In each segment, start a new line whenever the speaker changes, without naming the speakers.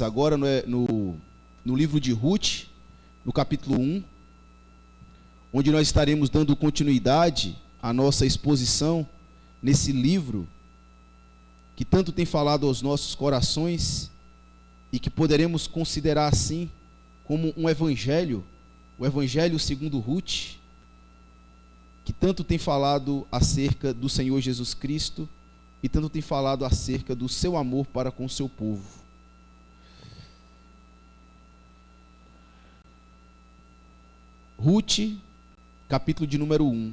Agora no livro de Ruth, no capítulo 1, onde nós estaremos dando continuidade à nossa exposição nesse livro que tanto tem falado aos nossos corações e que poderemos considerar assim como um evangelho, o evangelho segundo Ruth, que tanto tem falado acerca do Senhor Jesus Cristo e tanto tem falado acerca do seu amor para com o seu povo. Ruth, capítulo de número 1.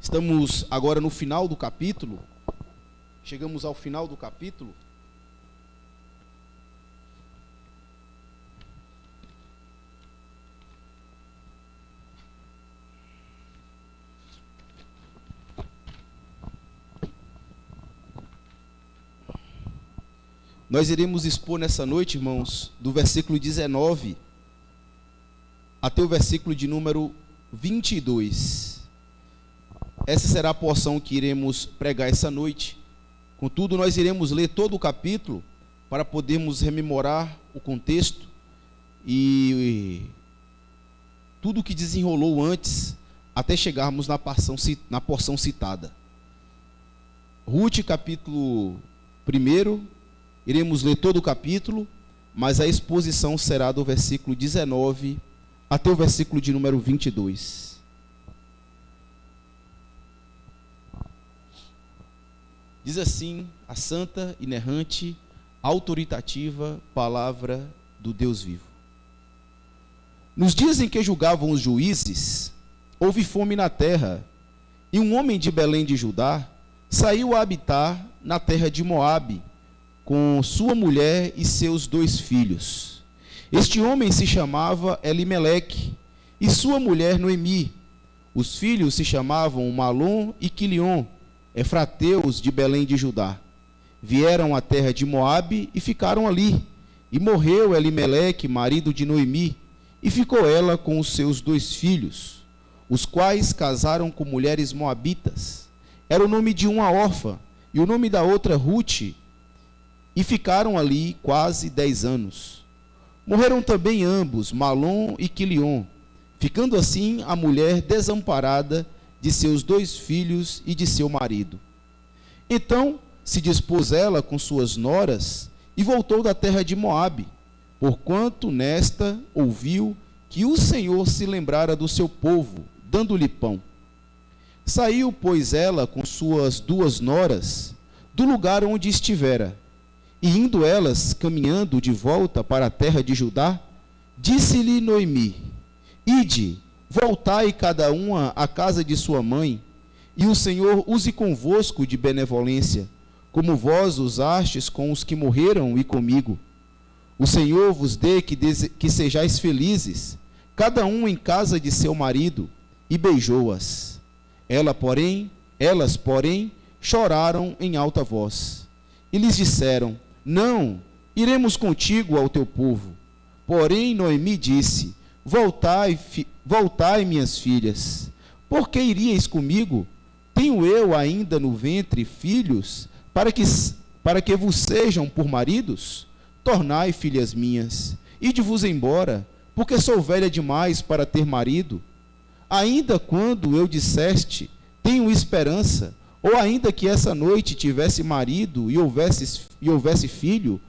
Estamos agora no final do capítulo. Chegamos ao final do capítulo. Nós iremos expor nessa noite, irmãos, do versículo 19 até o versículo de número 22. Essa será a porção que iremos pregar essa noite. Contudo, nós iremos ler todo o capítulo para podermos rememorar o contexto e tudo o que desenrolou antes, até chegarmos na porção citada. Ruth, capítulo 1, iremos ler todo o capítulo, mas a exposição será do versículo 19 até o versículo de número 22. Diz assim a santa, inerrante, autoritativa palavra do Deus vivo. Nos dias em que julgavam os juízes, houve fome na terra, e um homem de Belém de Judá saiu a habitar na terra de Moabe, com sua mulher e seus 2 filhos. Este homem se chamava Elimeleque, e sua mulher Noemi. Os filhos se chamavam Malom e Quilion, efrateus de Belém de Judá. Vieram à terra de Moabe e ficaram ali. E morreu Elimeleque, marido de Noemi, e ficou ela com os seus 2 filhos, os quais casaram com mulheres moabitas. Era o nome de uma órfã, e o nome da outra Ruth, e ficaram ali quase 10 anos. Morreram também ambos, Malom e Quilion, ficando assim a mulher desamparada de seus 2 filhos e de seu marido. Então se dispôs ela com suas noras e voltou da terra de Moabe, porquanto nesta ouviu que o Senhor se lembrara do seu povo, dando-lhe pão. Saiu, pois, ela com suas 2 noras do lugar onde estivera, e indo elas caminhando de volta para a terra de Judá, disse-lhe Noemi: Ide, voltai cada uma à casa de sua mãe, e o Senhor use convosco de benevolência, como vós usastes com os que morreram e comigo. O Senhor vos dê que sejais felizes, cada um em casa de seu marido. E beijou-as. Elas, porém, choraram em alta voz. E lhes disseram: Não, iremos contigo ao teu povo. Porém Noemi disse: Voltai, minhas filhas. Por que iríeis comigo? Tenho eu ainda no ventre filhos, para que vos sejam por maridos? Tornai, filhas minhas, ide-vos embora, porque sou velha demais para ter marido. Ainda quando eu disseste: tenho esperança, ou ainda que essa noite tivesse marido e houvesse filho,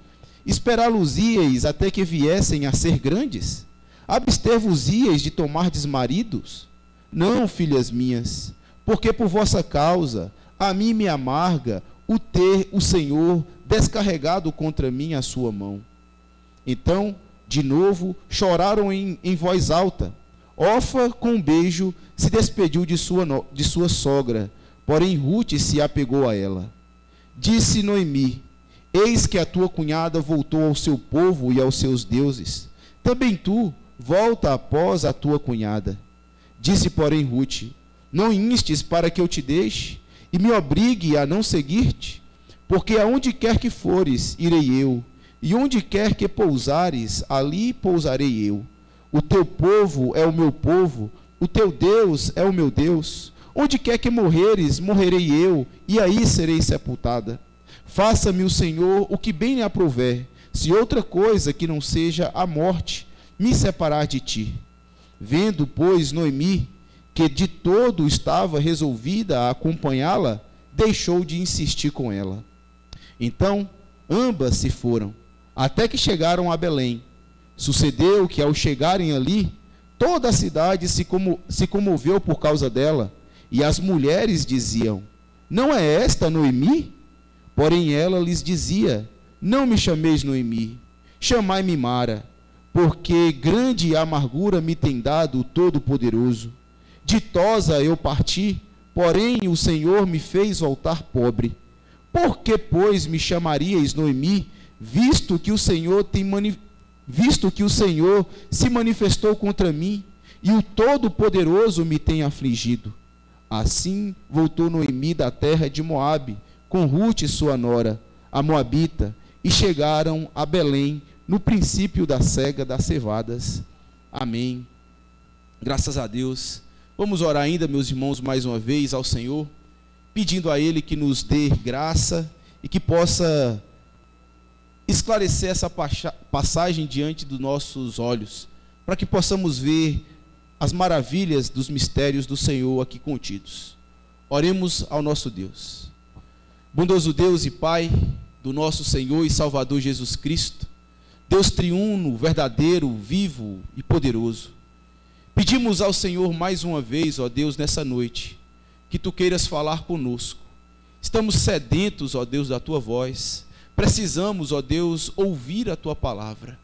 esperá-los-íeis até que viessem a ser grandes? Abster-vos-íeis de tomardes maridos? Não, filhas minhas, porque por vossa causa a mim me amarga o ter o Senhor descarregado contra mim a sua mão. Então, de novo, choraram em voz alta. Orfa, com um beijo, se despediu de sua sogra, porém Ruth se apegou a ela. Disse Noemi: Eis que a tua cunhada voltou ao seu povo e aos seus deuses. Também tu, volta após a tua cunhada. Disse, porém, Ruth: Não instes para que eu te deixe e me obrigue a não seguir-te? Porque aonde quer que fores, irei eu, e onde quer que pousares, ali pousarei eu. O teu povo é o meu povo, o teu Deus é o meu Deus. Onde quer que morreres, morrerei eu, e aí serei sepultada. Faça-me o Senhor o que bem lhe aprouver, se outra coisa que não seja a morte me separar de ti. Vendo, pois, Noemi, que de todo estava resolvida a acompanhá-la, deixou de insistir com ela. Então, ambas se foram, até que chegaram a Belém. Sucedeu que, ao chegarem ali, toda a cidade se comoveu por causa dela, e as mulheres diziam: não é esta Noemi? Porém ela lhes dizia: não me chameis Noemi, chamai-me Mara, porque grande amargura me tem dado o Todo-Poderoso. Ditosa eu parti, porém o Senhor me fez voltar pobre. Por que, pois, me chamaríeis Noemi, visto que o Senhor se manifestou contra mim, e o Todo-Poderoso me tem afligido? Assim voltou Noemi da terra de Moabe, com Rute sua nora, a moabita, e chegaram a Belém, no princípio da cega das cevadas. Amém. Graças a Deus. Vamos orar ainda, meus irmãos, mais uma vez ao Senhor, pedindo a Ele que nos dê graça e que possa esclarecer essa passagem diante dos nossos olhos, para que possamos ver as maravilhas dos mistérios do Senhor aqui contidos. Oremos ao nosso Deus. Bondoso Deus e Pai do nosso Senhor e Salvador Jesus Cristo, Deus triuno, verdadeiro, vivo e poderoso, pedimos ao Senhor mais uma vez, ó Deus, nessa noite, que Tu queiras falar conosco. Estamos sedentos, ó Deus, da Tua voz. Precisamos, ó Deus, ouvir a Tua palavra.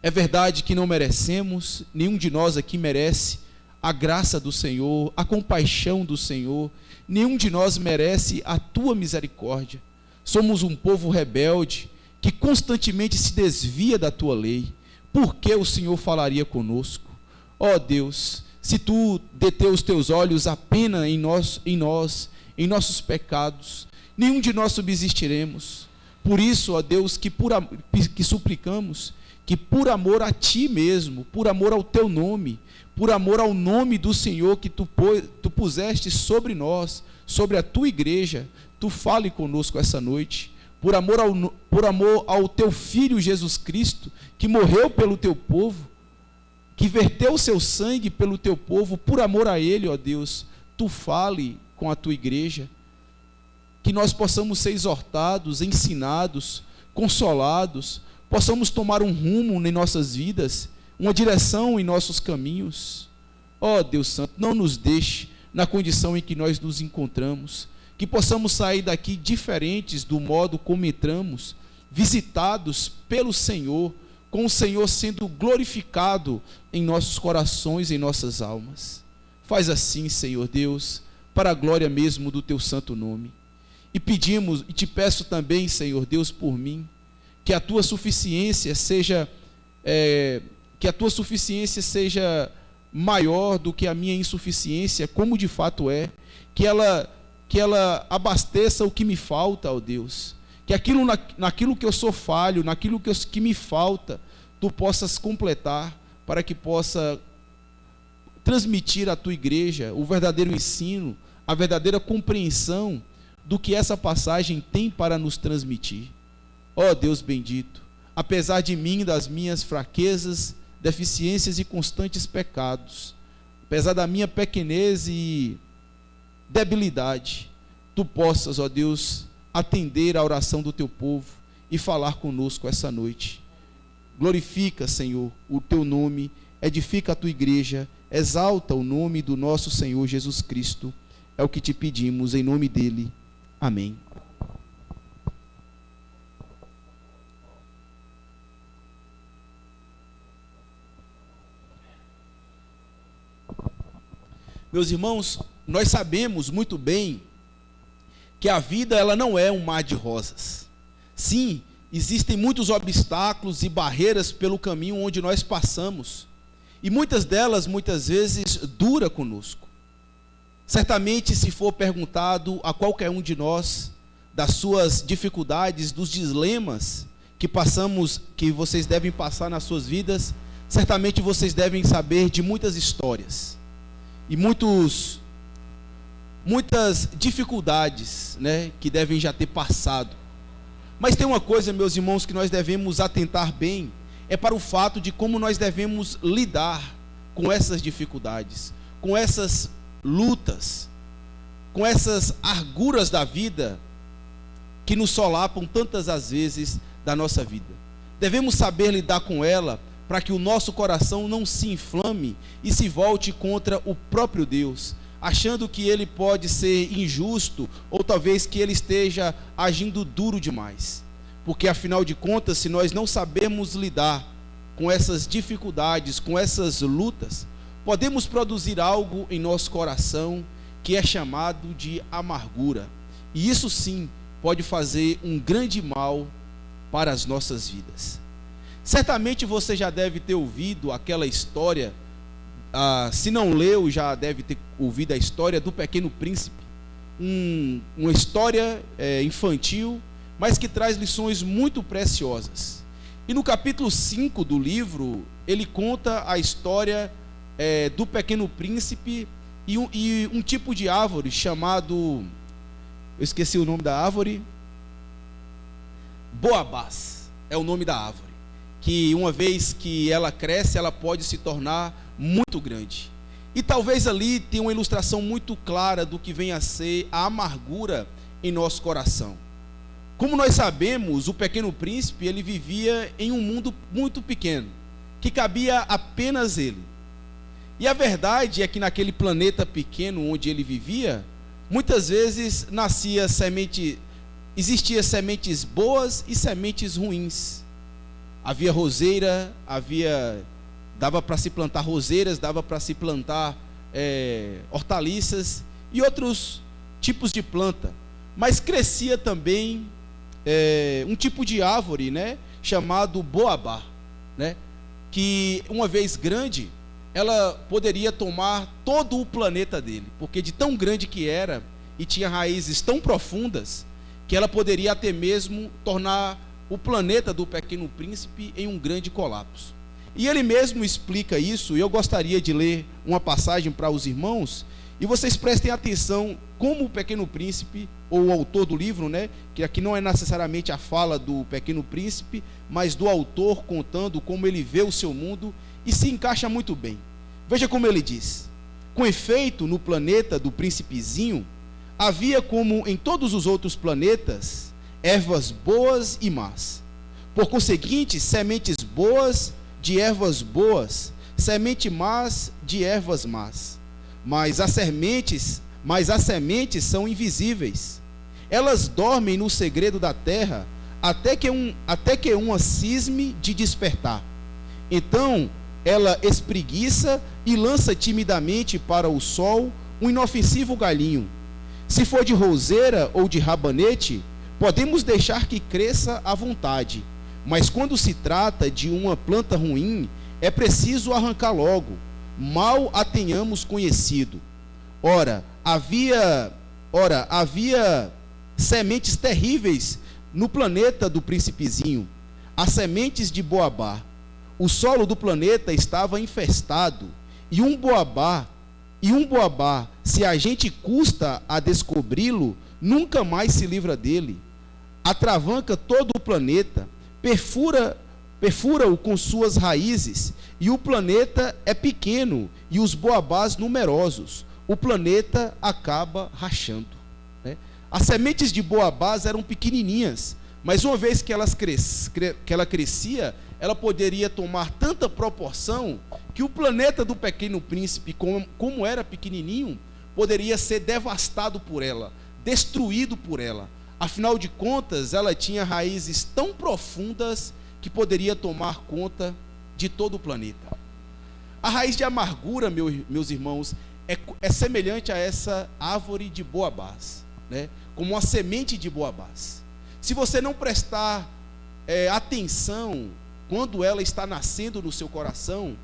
É verdade que não merecemos, nenhum de nós aqui merece a graça do Senhor, a compaixão do Senhor. Nenhum de nós merece a Tua misericórdia. Somos um povo rebelde que constantemente se desvia da Tua lei. Por que o Senhor falaria conosco? Ó Deus, se Tu deter os Teus olhos apenas em nossos pecados, nenhum de nós subsistiremos. Por isso, ó Deus, que suplicamos, que por amor a Ti mesmo, por amor ao Teu nome, por amor ao nome do Senhor que Tu puseste sobre nós, sobre a Tua igreja, Tu fale conosco essa noite, por amor ao Teu Filho Jesus Cristo, que morreu pelo Teu povo, que verteu o Seu sangue pelo Teu povo, por amor a Ele, ó Deus, Tu fale com a Tua igreja, que nós possamos ser exortados, ensinados, consolados, possamos tomar um rumo em nossas vidas, uma direção em nossos caminhos. Ó Deus Santo, não nos deixe na condição em que nós nos encontramos, que possamos sair daqui diferentes do modo como entramos, visitados pelo Senhor, com o Senhor sendo glorificado em nossos corações, em nossas almas. Faz assim, Senhor Deus, para a glória mesmo do Teu santo nome. E pedimos, e Te peço também, Senhor Deus, por mim, que a Tua suficiência seja maior do que a minha insuficiência, como de fato é, que ela abasteça o que me falta, ó Deus, que naquilo que eu sou falho, naquilo que me falta, Tu possas completar, para que possa transmitir à Tua igreja o verdadeiro ensino, a verdadeira compreensão do que essa passagem tem para nos transmitir. Ó Deus bendito, apesar de mim, das minhas fraquezas, deficiências e constantes pecados, apesar da minha pequenez e debilidade, Tu possas, ó Deus, atender a oração do Teu povo e falar conosco essa noite. Glorifica, Senhor, o Teu nome, edifica a Tua igreja, exalta o nome do nosso Senhor Jesus Cristo. É o que Te pedimos, em nome dEle. Amém. Meus irmãos, nós sabemos muito bem que a vida ela não é um mar de rosas. Sim, existem muitos obstáculos e barreiras pelo caminho onde nós passamos. E muitas delas, muitas vezes, dura conosco. Certamente, se for perguntado a qualquer um de nós das suas dificuldades, dos dilemas que passamos, que vocês devem passar nas suas vidas, certamente vocês devem saber de muitas histórias e muitas dificuldades, né, que devem já ter passado. Mas tem uma coisa, meus irmãos, que nós devemos atentar bem, é para o fato de como nós devemos lidar com essas dificuldades, com essas lutas, com essas arguras da vida que nos solapam tantas as vezes da nossa vida. Devemos saber lidar com ela para que o nosso coração não se inflame e se volte contra o próprio Deus, achando que ele pode ser injusto ou talvez que ele esteja agindo duro demais. Porque afinal de contas, se nós não sabemos lidar com essas dificuldades, com essas lutas, podemos produzir algo em nosso coração que é chamado de amargura. E isso sim pode fazer um grande mal para as nossas vidas. Certamente você já deve ter ouvido aquela história, se não leu, já deve ter ouvido a história do Pequeno Príncipe. Uma história infantil, mas que traz lições muito preciosas. E no capítulo 5 do livro, ele conta a história do Pequeno Príncipe e um tipo de árvore chamado, eu esqueci o nome da árvore, Boabás, é o nome da árvore, que uma vez que ela cresce, ela pode se tornar muito grande. E talvez ali tenha uma ilustração muito clara do que vem a ser a amargura em nosso coração. Como nós sabemos, o Pequeno Príncipe, ele vivia em um mundo muito pequeno, que cabia apenas ele. E a verdade é que naquele planeta pequeno onde ele vivia, muitas vezes existia sementes boas e sementes ruins. Havia roseira, dava para se plantar roseiras, dava para se plantar hortaliças e outros tipos de planta. Mas crescia também um tipo de árvore, né, chamado boabá, né, que uma vez grande, ela poderia tomar todo o planeta dele, porque de tão grande que era e tinha raízes tão profundas, que ela poderia até mesmo tornar o planeta do Pequeno Príncipe em um grande colapso. E ele mesmo explica isso, e eu gostaria de ler uma passagem para os irmãos, e vocês prestem atenção como o Pequeno Príncipe, ou o autor do livro, né, que aqui não é necessariamente a fala do Pequeno Príncipe, mas do autor contando como ele vê o seu mundo, e se encaixa muito bem. Veja como ele diz: com efeito, no planeta do príncipezinho, havia, como em todos os outros planetas, ervas boas e más. Por conseguinte, sementes boas de ervas boas, semente más de ervas más. Mas as sementes são invisíveis. Elas dormem no segredo da terra, até que uma cisme de despertar. Então ela espreguiça e lança timidamente para o sol um inofensivo galhinho. Se for de roseira ou de rabanete, podemos deixar que cresça à vontade, mas quando se trata de uma planta ruim, é preciso arrancar logo, mal a tenhamos conhecido. Ora, havia sementes terríveis no planeta do príncipezinho, as sementes de boabá. O solo do planeta estava infestado, e um boabá, se a gente custa a descobri-lo, nunca mais se livra dele. Atravanca todo o planeta, perfura-o com suas raízes, e o planeta é pequeno, e os boabás numerosos. O planeta acaba rachando, né? As sementes de boabás eram pequenininhas, mas uma vez que ela crescia, ela poderia tomar tanta proporção que o planeta do Pequeno Príncipe, como era pequenininho, poderia ser devastado por ela, destruído por ela. Afinal de contas, ela tinha raízes tão profundas que poderia tomar conta de todo o planeta. A raiz de amargura, meus irmãos, é semelhante a essa árvore de boabás, né? Como uma semente de boabás. Se você não prestar atenção quando ela está nascendo no seu coração,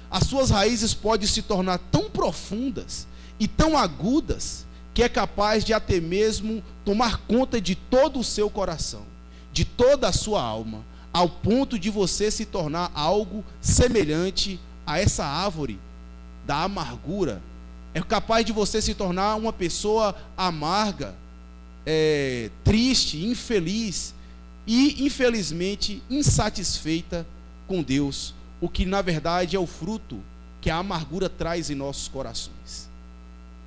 as suas raízes podem se tornar tão profundas e tão agudas que é capaz de até mesmo tomar conta de todo o seu coração, de toda a sua alma, ao ponto de você se tornar algo semelhante a essa árvore da amargura. É capaz de você se tornar uma pessoa amarga, triste, infeliz, e, infelizmente, insatisfeita com Deus, o que na verdade é o fruto que a amargura traz em nossos corações.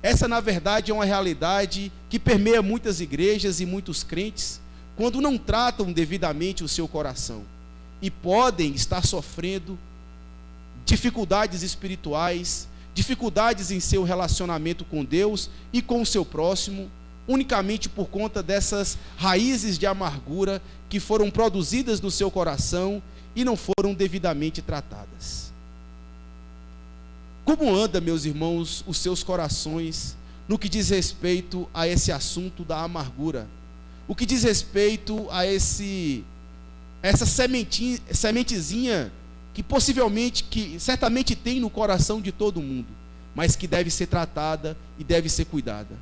Essa, na verdade, é uma realidade que permeia muitas igrejas e muitos crentes quando não tratam devidamente o seu coração e podem estar sofrendo dificuldades espirituais, dificuldades em seu relacionamento com Deus e com o seu próximo, unicamente por conta dessas raízes de amargura que foram produzidas no seu coração e não foram devidamente tratadas. Como anda, meus irmãos, os seus corações no que diz respeito a esse assunto da amargura? O que diz respeito a essa sementezinha que possivelmente, que certamente tem no coração de todo mundo, mas que deve ser tratada e deve ser cuidada?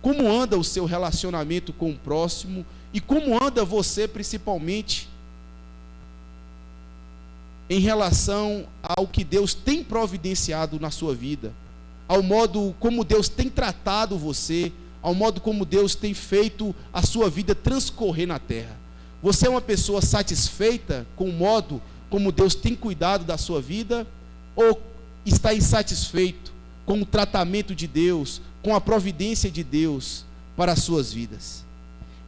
Como anda o seu relacionamento com o próximo e como anda você principalmente em relação ao que Deus tem providenciado na sua vida, ao modo como Deus tem tratado você, ao modo como Deus tem feito a sua vida transcorrer na terra? Você é uma pessoa satisfeita com o modo como Deus tem cuidado da sua vida, ou está insatisfeito com o tratamento de Deus, com a providência de Deus para as suas vidas?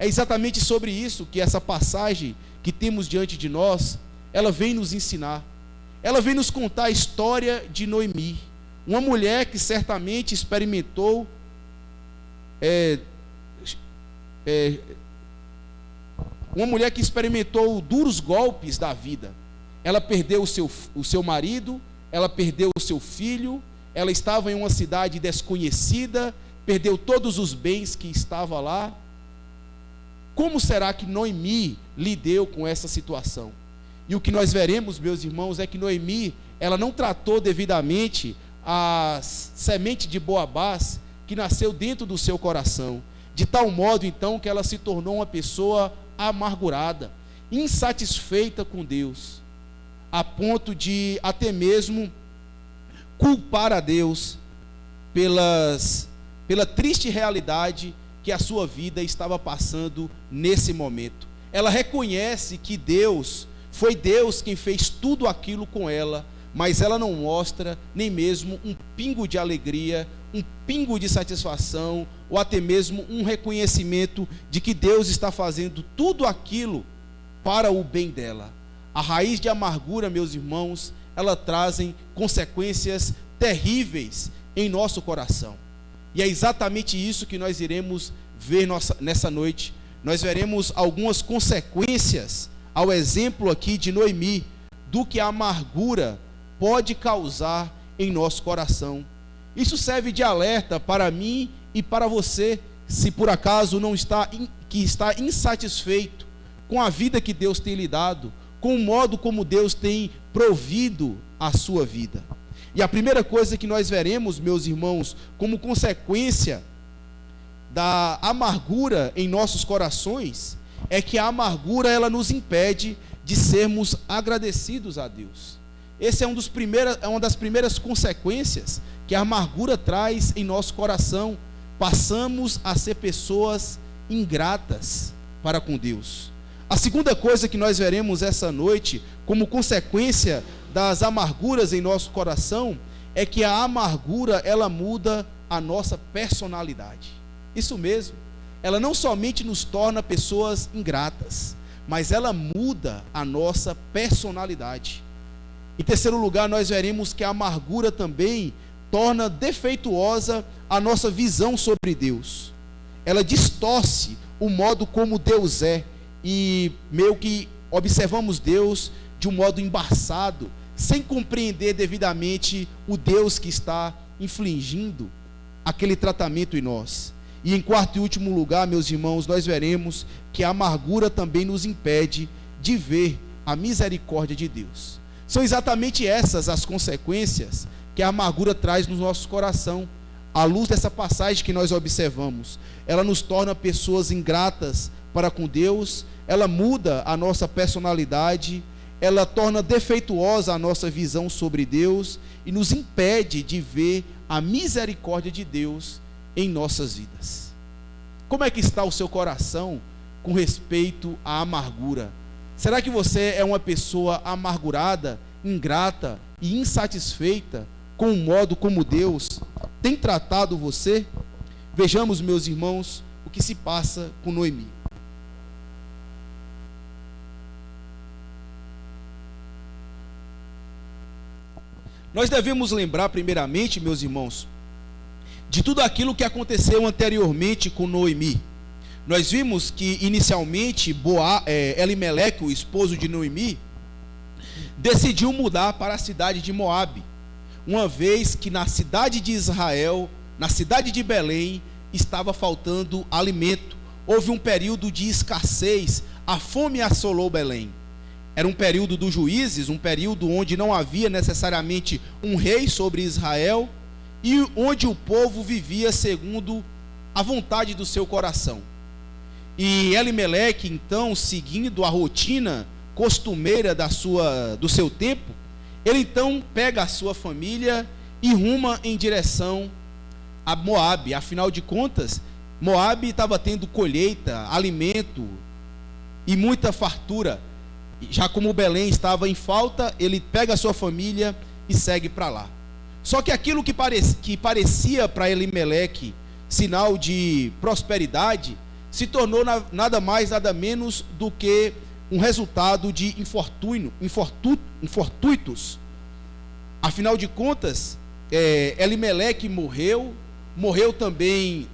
É exatamente sobre isso que essa passagem que temos diante de nós, ela vem nos ensinar. Ela vem nos contar a história de Noemi, uma mulher que certamente experimentou duros golpes da vida. Ela perdeu o seu marido, ela perdeu o seu filho, ela estava em uma cidade desconhecida, perdeu todos os bens que estavam lá. Como será que Noemi lidou com essa situação? E o que nós veremos, meus irmãos, é que Noemi, ela não tratou devidamente a semente de Boabás que nasceu dentro do seu coração, de tal modo então que ela se tornou uma pessoa amargurada, insatisfeita com Deus, a ponto de até mesmo culpar a Deus pela triste realidade que a sua vida estava passando nesse momento. Ela reconhece que foi Deus quem fez tudo aquilo com ela, mas ela não mostra nem mesmo um pingo de alegria, um pingo de satisfação, ou até mesmo um reconhecimento de que Deus está fazendo tudo aquilo para o bem dela. A raiz de amargura, meus irmãos, ela trazem consequências terríveis em nosso coração. E é exatamente isso que nós iremos ver nessa noite. Nós veremos algumas consequências, ao exemplo aqui de Noemi, do que a amargura pode causar em nosso coração. Isso serve de alerta para mim e para você, se por acaso está insatisfeito com a vida que Deus tem lhe dado, com o modo como Deus tem provido a sua vida. E a primeira coisa que nós veremos, meus irmãos, como consequência da amargura em nossos corações, é que a amargura ela nos impede de sermos agradecidos a Deus. Essa é uma das primeiras consequências que a amargura traz em nosso coração. Passamos a ser pessoas ingratas para com Deus. A segunda coisa que nós veremos essa noite, como consequência das amarguras em nosso coração, é que a amargura ela muda a nossa personalidade. Isso mesmo. Ela não somente nos torna pessoas ingratas, mas ela muda a nossa personalidade. Em terceiro lugar, nós veremos que a amargura também torna defeituosa a nossa visão sobre Deus. Ela distorce o modo como Deus é, e meio que observamos Deus de um modo embaçado, sem compreender devidamente o Deus que está infligindo aquele tratamento em nós. E em quarto e último lugar, meus irmãos, nós veremos que a amargura também nos impede de ver a misericórdia de Deus. São exatamente essas as consequências que a amargura traz no nosso coração. À luz dessa passagem que nós observamos, ela nos torna pessoas ingratas para com Deus, ela muda a nossa personalidade, ela torna defeituosa a nossa visão sobre Deus e nos impede de ver a misericórdia de Deus em nossas vidas. Como é que está o seu coração com respeito à amargura. Será que você é uma pessoa amargurada, ingrata e insatisfeita com o modo como Deus tem tratado você? Vejamos, meus irmãos, o que se passa com Noemi. Nós devemos lembrar, primeiramente, meus irmãos, de tudo aquilo que aconteceu anteriormente com Noemi. Nós vimos que, inicialmente, Elimeleque, o esposo de Noemi, decidiu mudar para a cidade de Moabe, uma vez que na cidade de Israel, na cidade de Belém, estava faltando alimento. Houve um período de escassez, a fome assolou Belém. Era um período dos juízes, um período onde não havia necessariamente um rei sobre Israel e onde o povo vivia segundo a vontade do seu coração. E Elimeleque, então, seguindo a rotina costumeira do seu tempo, ele então pega a sua família e ruma em direção a Moabe. Afinal de contas, Moabe estava tendo colheita, alimento e muita fartura. Já como Belém estava em falta, ele pega a sua família e segue para lá. Só que aquilo que parecia para Elimeleque sinal de prosperidade, se tornou nada mais, nada menos do que um resultado de infortúnios. Afinal de contas, Elimeleque morreu também,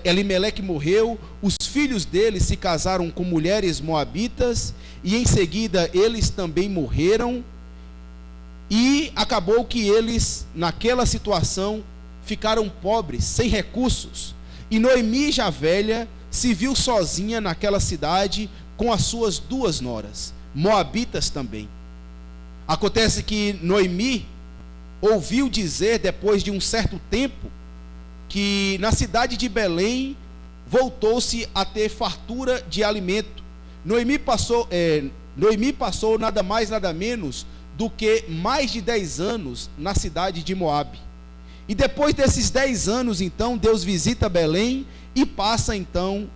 Elimeleque morreu, os filhos dele se casaram com mulheres moabitas, e em seguida eles também morreram, e acabou que eles, naquela situação, ficaram pobres, sem recursos, e Noemi, já velha, se viu sozinha naquela cidade, com as suas 2 noras, moabitas também. Acontece que Noemi ouviu dizer, depois de um certo tempo, que na cidade de Belém voltou-se a ter fartura de alimento. Noemi passou nada mais, nada menos do que mais de 10 anos na cidade de Moabe. E depois desses 10 anos, então, Deus visita Belém e passa então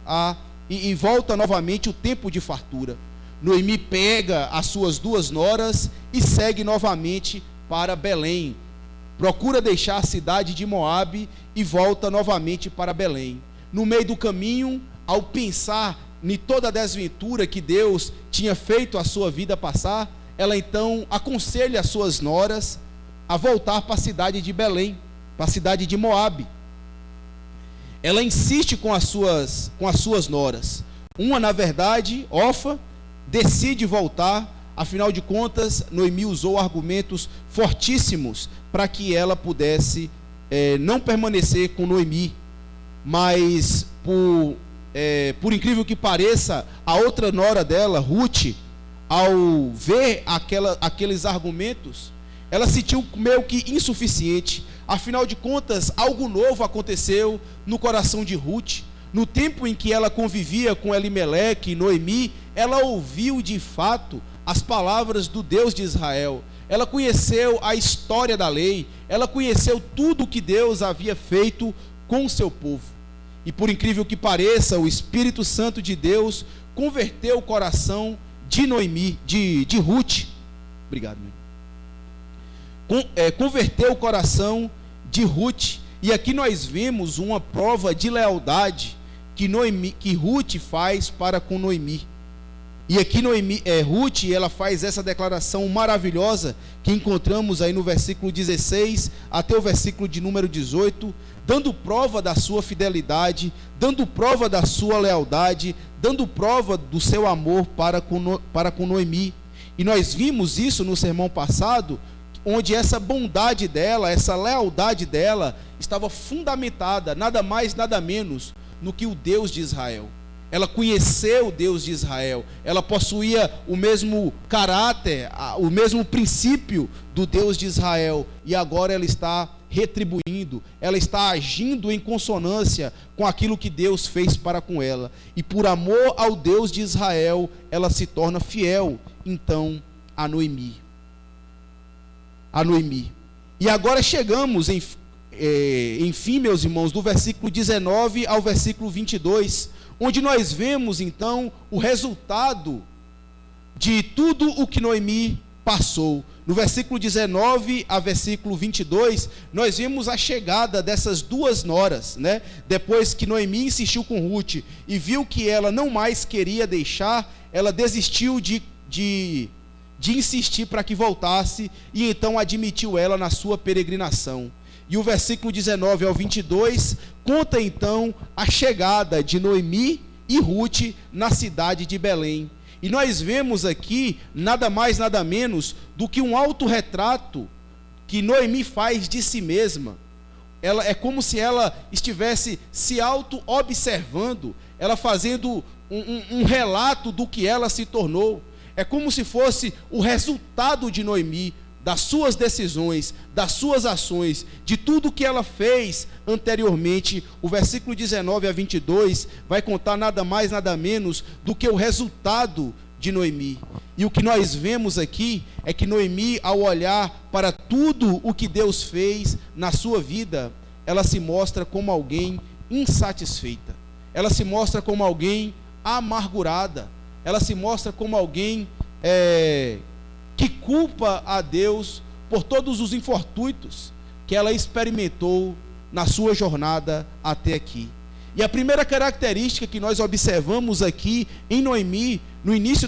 e volta novamente o tempo de fartura. Noemi pega as suas 2 noras e segue novamente para Belém. Procura deixar a cidade de Moabe e volta novamente para Belém. No meio do caminho, ao pensar em toda a desventura que Deus tinha feito a sua vida passar, ela então aconselha as suas noras a voltar para a cidade de Belém, para a cidade de Moabe. Ela insiste com as suas noras. Uma, na verdade, Orfa, decide voltar. Afinal de contas, Noemi usou argumentos fortíssimos para que ela pudesse não permanecer com Noemi. Mas, por incrível que pareça, a outra nora dela, Ruth, ao ver aqueles argumentos, ela se sentiu meio que insuficiente. Afinal de contas, algo novo aconteceu no coração de Ruth. No tempo em que ela convivia com Elimeleque e Noemi, ela ouviu de fato as palavras do Deus de Israel. Ela conheceu a história da lei, ela conheceu tudo o que Deus havia feito com o seu povo. E por incrível que pareça, o Espírito Santo de Deus converteu o coração de Noemi, de Ruth. Obrigado, meu. Converteu o coração de Ruth. E aqui nós vemos uma prova de lealdade que Ruth faz para com Noemi. E aqui Ruth, ela faz essa declaração maravilhosa que encontramos aí no versículo 16 até o versículo de número 18, dando prova da sua fidelidade, dando prova da sua lealdade, dando prova do seu amor para com Noemi. E nós vimos isso no sermão passado, onde essa bondade dela, essa lealdade dela estava fundamentada, nada mais, nada menos, no que o Deus de Israel. Ela conheceu o Deus de Israel, ela possuía o mesmo caráter, o mesmo princípio do Deus de Israel, e agora ela está retribuindo, ela está agindo em consonância com aquilo que Deus fez para com ela, e por amor ao Deus de Israel, ela se torna fiel, então, a Noemi. E agora chegamos enfim, meus irmãos, do versículo 19 ao versículo 22, onde nós vemos então o resultado de tudo o que Noemi passou. No versículo 19 a versículo 22, nós vimos a chegada dessas duas noras, né? Depois que Noemi insistiu com Ruth e viu que ela não mais queria deixar, ela desistiu de insistir para que voltasse, e então admitiu ela na sua peregrinação. E o versículo 19 ao 22 conta então a chegada de Noemi e Ruth na cidade de Belém. E nós vemos aqui nada mais, nada menos do que um autorretrato que Noemi faz de si mesma. Ela é como se ela estivesse se auto-observando, ela fazendo um relato do que ela se tornou. É como se fosse o resultado de Noemi, das suas decisões, das suas ações, de tudo que ela fez anteriormente. O versículo 19 a 22 vai contar nada mais, nada menos do que o resultado de Noemi. E o que nós vemos aqui é que Noemi, ao olhar para tudo o que Deus fez na sua vida, ela se mostra como alguém insatisfeita, ela se mostra como alguém amargurada, ela se mostra como alguém que culpa a Deus por todos os infortúnios que ela experimentou na sua jornada até aqui. E a primeira característica que nós observamos aqui em Noemi, no início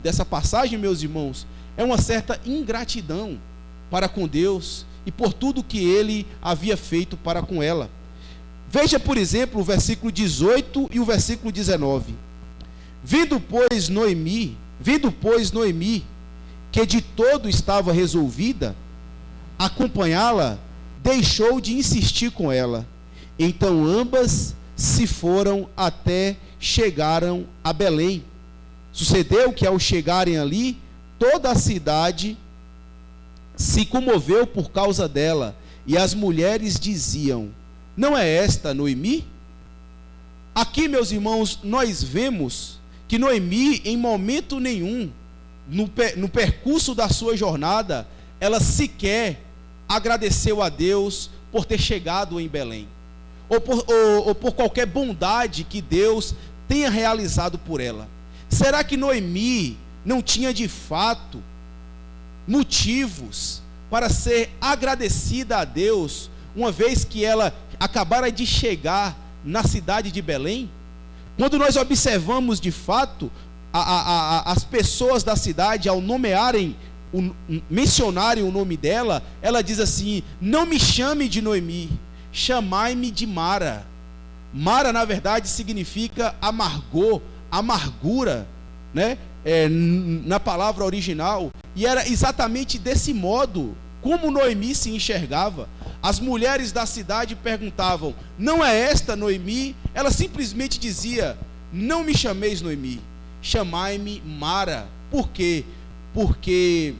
dessa passagem, meus irmãos, é uma certa ingratidão para com Deus e por tudo que Ele havia feito para com ela. Veja, por exemplo, o versículo 18 e o versículo 19. Vendo, pois, Noemi, que de todo estava resolvida acompanhá-la, deixou de insistir com ela. Então ambas se foram até chegaram a Belém. Sucedeu que, ao chegarem ali, toda a cidade se comoveu por causa dela, e as mulheres diziam: não é esta Noemi? Aqui, meus irmãos, nós vemos que Noemi, em momento nenhum, no percurso da sua jornada, ela sequer agradeceu a Deus por ter chegado em Belém, ou por qualquer bondade que Deus tenha realizado por ela. Será que Noemi não tinha de fato motivos para ser agradecida a Deus, uma vez que ela acabara de chegar na cidade de Belém? Quando nós observamos de fato as pessoas da cidade, ao mencionarem o nome dela, ela diz assim: não me chame de Noemi, chamai-me de Mara. Mara, na verdade, significa amargor, amargura, né? Na palavra original. E era exatamente desse modo como Noemi se enxergava. As mulheres da cidade perguntavam: não é esta Noemi? Ela simplesmente dizia: não me chameis Noemi, chamai-me Mara. Por quê? Porque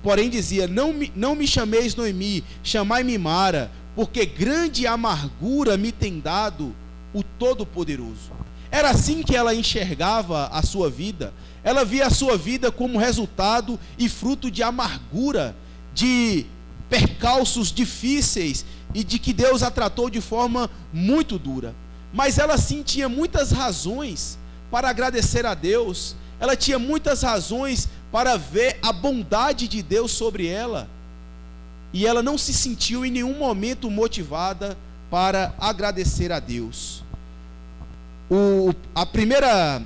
porém dizia: não me chameis Noemi, chamai-me Mara, porque grande amargura me tem dado o Todo-Poderoso. Era assim que ela enxergava a sua vida. Ela via a sua vida como resultado e fruto de amargura, de percalços difíceis, e de que Deus a tratou de forma muito dura. Mas ela sim tinha muitas razões para agradecer a Deus. Ela tinha muitas razões para ver a bondade de Deus sobre ela. E ela não se sentiu em nenhum momento motivada para agradecer a Deus. A primeira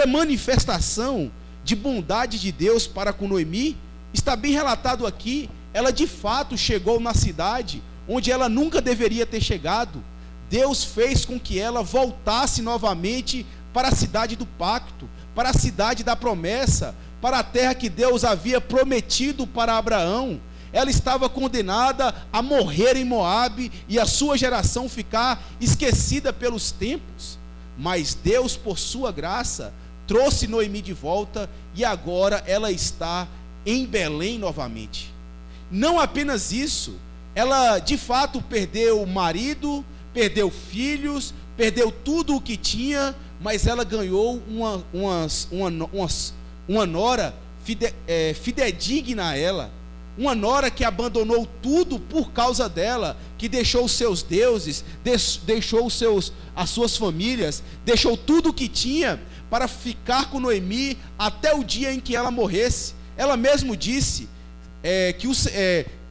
manifestação de bondade de Deus para com Noemi está bem relatado aqui. Ela de fato chegou na cidade onde ela nunca deveria ter chegado. Deus fez com que ela voltasse novamente para a cidade do pacto, para a cidade da promessa, para a terra que Deus havia prometido para Abraão. Ela estava condenada a morrer em Moabe e a sua geração ficar esquecida pelos tempos. Mas Deus, por sua graça, trouxe Noemi de volta, e agora ela está em Belém novamente. Não apenas isso, ela de fato perdeu o marido, perdeu filhos, perdeu tudo o que tinha, mas ela ganhou uma nora fidedigna a ela, uma nora que abandonou tudo por causa dela, que deixou os seus deuses, deixou as suas famílias, deixou tudo o que tinha para ficar com Noemi até o dia em que ela morresse. Ela mesmo disse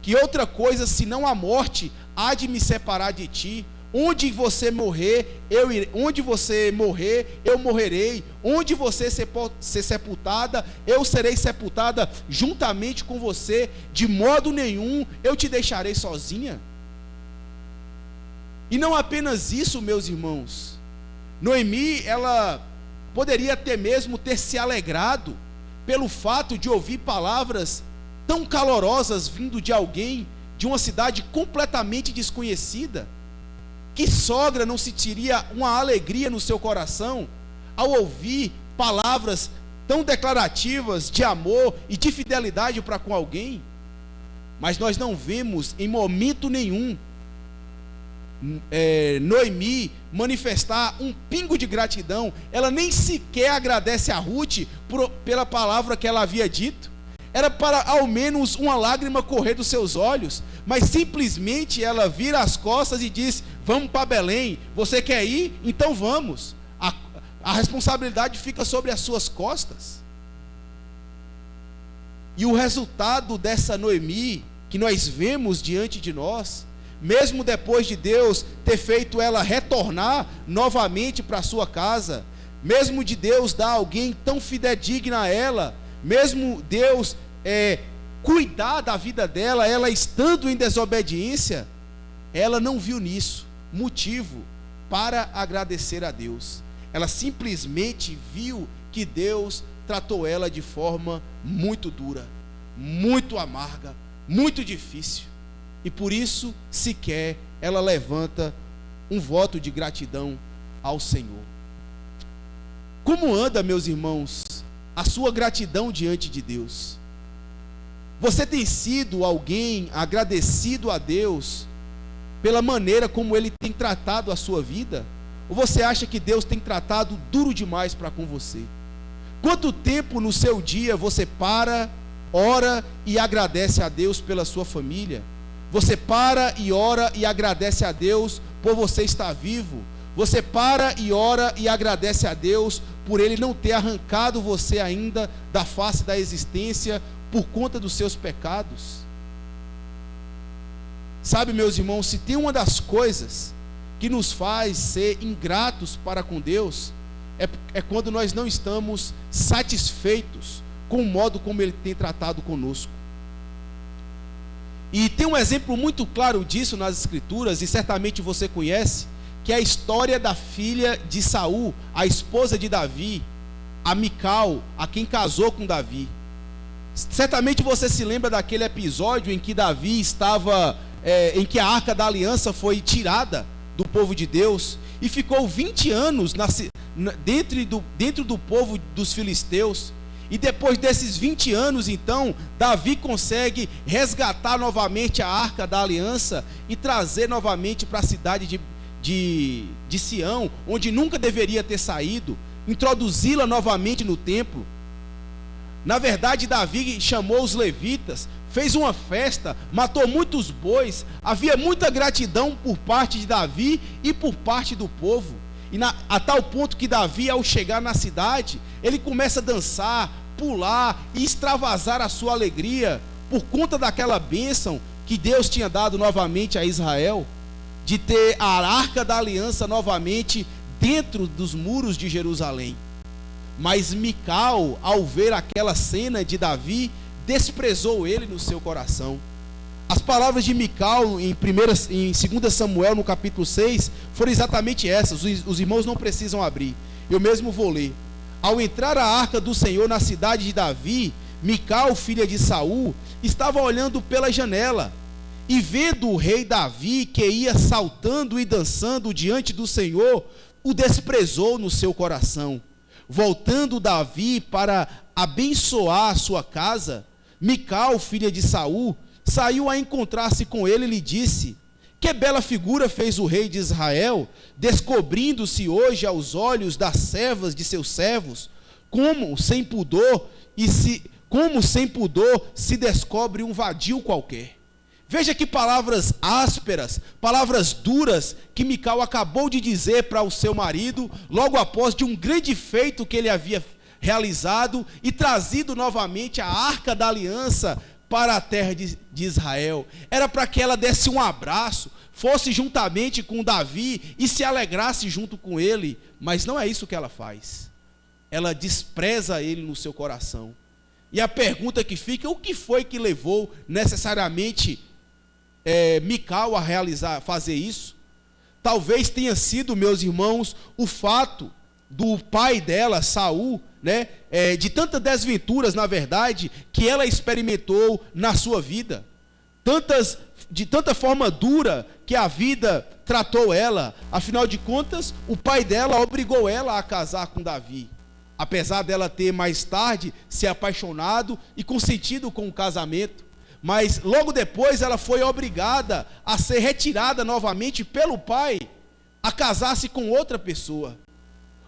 que outra coisa senão a morte há de me separar de ti. Onde você morrer, eu morrerei. Onde você ser sepultada, eu serei sepultada juntamente com você. De modo nenhum eu te deixarei sozinha. E não apenas isso, meus irmãos. Noemi, ela poderia até mesmo ter se alegrado pelo fato de ouvir palavras tão calorosas vindo de alguém de uma cidade completamente desconhecida. Que sogra não sentiria uma alegria no seu coração ao ouvir palavras tão declarativas de amor e de fidelidade para com alguém? Mas nós não vemos em momento nenhum Noemi manifestar um pingo de gratidão. Ela nem sequer agradece a Ruth pela palavra que ela havia dito. Era para ao menos uma lágrima correr dos seus olhos, mas simplesmente ela vira as costas e diz: vamos para Belém. Você quer ir? Então vamos. A responsabilidade fica sobre as suas costas. E o resultado dessa Noemi que nós vemos diante de nós, mesmo depois de Deus ter feito ela retornar novamente para a sua casa, mesmo de Deus dar alguém tão fidedigna a ela, mesmo Deus cuidar da vida dela, ela estando em desobediência, ela não viu nisso motivo para agradecer a Deus. Ela simplesmente viu que Deus tratou ela de forma muito dura, muito amarga, muito difícil, e por isso sequer ela levanta um voto de gratidão ao Senhor. Como anda, meus irmãos, a sua gratidão diante de Deus? Você tem sido alguém agradecido a Deus pela maneira como Ele tem tratado a sua vida? Ou você acha que Deus tem tratado duro demais para com você? Quanto tempo no seu dia você para, ora e agradece a Deus pela sua família? Você para e ora e agradece a Deus por você estar vivo? Você para e ora e agradece a Deus por Ele não ter arrancado você ainda da face da existência por conta dos seus pecados? Sabe, meus irmãos, se tem uma das coisas que nos faz ser ingratos para com Deus, é quando nós não estamos satisfeitos com o modo como Ele tem tratado conosco. E tem um exemplo muito claro disso nas Escrituras, e certamente você conhece, que é a história da filha de Saul, a esposa de Davi, a Mical, a quem casou com Davi. Certamente você se lembra daquele episódio em que Davi estava, em que a Arca da Aliança foi tirada do povo de Deus, e ficou 20 anos dentro do povo dos filisteus. E depois desses 20 anos, então, Davi consegue resgatar novamente a Arca da Aliança e trazer novamente para a cidade de Sião, onde nunca deveria ter saído, introduzi-la novamente no templo. Na verdade, Davi chamou os levitas, fez uma festa, matou muitos bois, havia muita gratidão por parte de Davi e por parte do povo. E a tal ponto que Davi, ao chegar na cidade, ele começa a dançar, pular e extravasar a sua alegria por conta daquela bênção que Deus tinha dado novamente a Israel, de ter a Arca da Aliança novamente dentro dos muros de Jerusalém. Mas Mical, ao ver aquela cena de Davi, desprezou ele no seu coração. As palavras de Mical em 2 Samuel, no capítulo 6, foram exatamente essas. Os irmãos não precisam abrir, eu mesmo vou ler. Ao entrar a arca do Senhor na cidade de Davi, Mical, filha de Saul, estava olhando pela janela, e vendo o rei Davi, que ia saltando e dançando diante do Senhor, o desprezou no seu coração. Voltando Davi para abençoar a sua casa, Mical, filha de Saul, saiu a encontrar-se com ele e lhe disse: que bela figura fez o rei de Israel, descobrindo-se hoje aos olhos das servas de seus servos, como sem pudor como sem pudor se descobre um vadio qualquer. Veja que palavras ásperas, palavras duras que Mical acabou de dizer para o seu marido, logo após de um grande feito que ele havia realizado e trazido novamente a arca da aliança para a terra de Israel. Era para que ela desse um abraço, fosse juntamente com Davi e se alegrasse junto com ele, mas não é isso que ela faz. Ela despreza ele no seu coração. E a pergunta que fica, o que foi que levou necessariamente Mical a fazer isso? Talvez tenha sido, meus irmãos, o fato do pai dela, Saul, né, de tantas desventuras, na verdade, que ela experimentou na sua vida, de tanta forma dura que a vida tratou ela. Afinal de contas, o pai dela obrigou ela a casar com Davi, apesar dela ter mais tarde se apaixonado e consentido com o casamento. Mas logo depois ela foi obrigada a ser retirada novamente pelo pai, a casar-se com outra pessoa.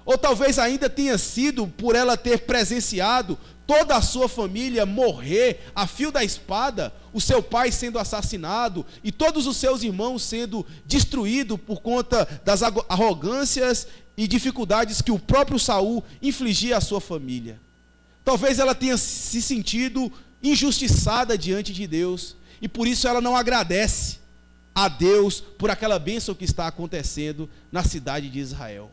Ou talvez ainda tenha sido por ela ter presenciado toda a sua família morrer a fio da espada, o seu pai sendo assassinado e todos os seus irmãos sendo destruídos por conta das arrogâncias e dificuldades que o próprio Saul infligia à sua família. Talvez ela tenha se sentido injustiçada diante de Deus, e por isso ela não agradece a Deus por aquela bênção que está acontecendo na cidade de Israel.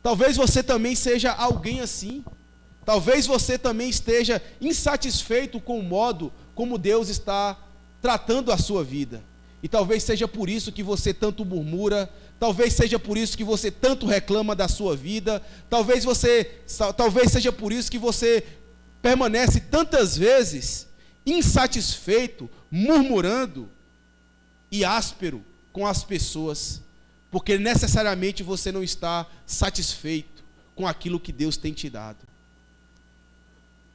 Talvez você também seja alguém assim. Talvez você também esteja insatisfeito com o modo como Deus está tratando a sua vida. E talvez seja por isso que você tanto murmura, talvez seja por isso que você tanto reclama da sua vida, talvez seja por isso que você permanece tantas vezes insatisfeito, murmurando e áspero com as pessoas, porque necessariamente você não está satisfeito com aquilo que Deus tem te dado.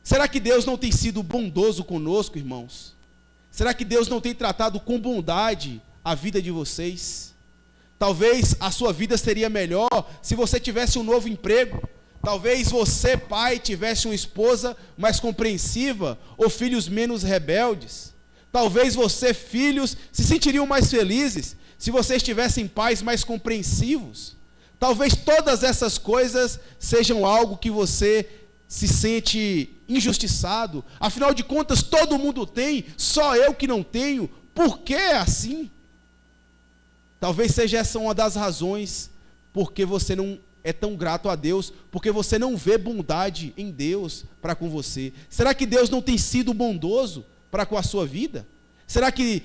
Será que Deus não tem sido bondoso conosco, irmãos? Será que Deus não tem tratado com bondade a vida de vocês? Talvez a sua vida seria melhor se você tivesse um novo emprego. Talvez você, pai, tivesse uma esposa mais compreensiva ou filhos menos rebeldes. Talvez você, filhos, se sentiriam mais felizes se vocês tivessem pais mais compreensivos. Talvez todas essas coisas sejam algo que você se sente injustiçado. Afinal de contas, todo mundo tem, só eu que não tenho. Por que é assim? Talvez seja essa uma das razões porque você não é tão grato a Deus, porque você não vê bondade em Deus para com você. Será que Deus não tem sido bondoso para com a sua vida? Será que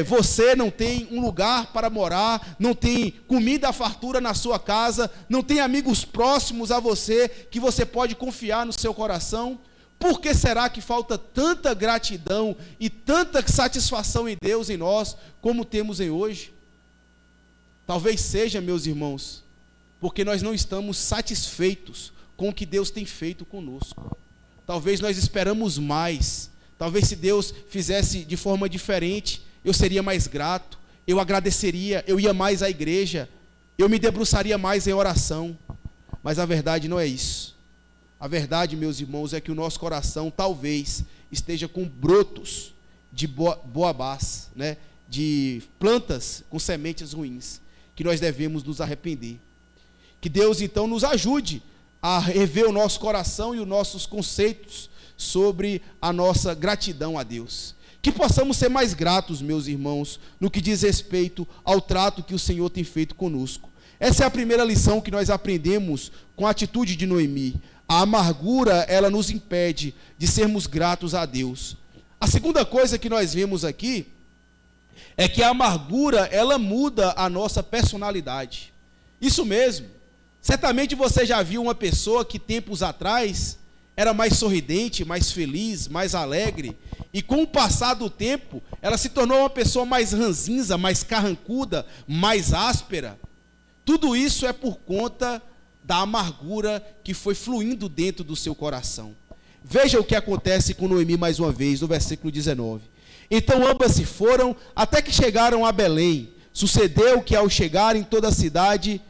você não tem um lugar para morar, não tem comida à fartura na sua casa, não tem amigos próximos a você que você pode confiar no seu coração? Por que será que falta tanta gratidão e tanta satisfação em Deus em nós, como temos em hoje? Talvez seja, meus irmãos, porque nós não estamos satisfeitos com o que Deus tem feito conosco. Talvez nós esperamos mais. Talvez se Deus fizesse de forma diferente, eu seria mais grato, eu agradeceria, eu ia mais à igreja, eu me debruçaria mais em oração. Mas a verdade não é isso. A verdade, meus irmãos, é que o nosso coração talvez esteja com brotos de boabás, né? De plantas com sementes ruins, que nós devemos nos arrepender. Que Deus então nos ajude a rever o nosso coração e os nossos conceitos sobre a nossa gratidão a Deus. Que possamos ser mais gratos, meus irmãos, no que diz respeito ao trato que o Senhor tem feito conosco. Essa é a primeira lição que nós aprendemos com a atitude de Noemi. A amargura, ela nos impede de sermos gratos a Deus. A segunda coisa que nós vemos aqui é que a amargura, ela muda a nossa personalidade. Isso mesmo. Certamente você já viu uma pessoa que tempos atrás era mais sorridente, mais feliz, mais alegre, e com o passar do tempo, ela se tornou uma pessoa mais ranzinza, mais carrancuda, mais áspera. Tudo isso é por conta da amargura que foi fluindo dentro do seu coração. Veja o que acontece com Noemi mais uma vez, no versículo 19. Então ambas se foram, até que chegaram a Belém. Sucedeu que ao chegarem toda a cidade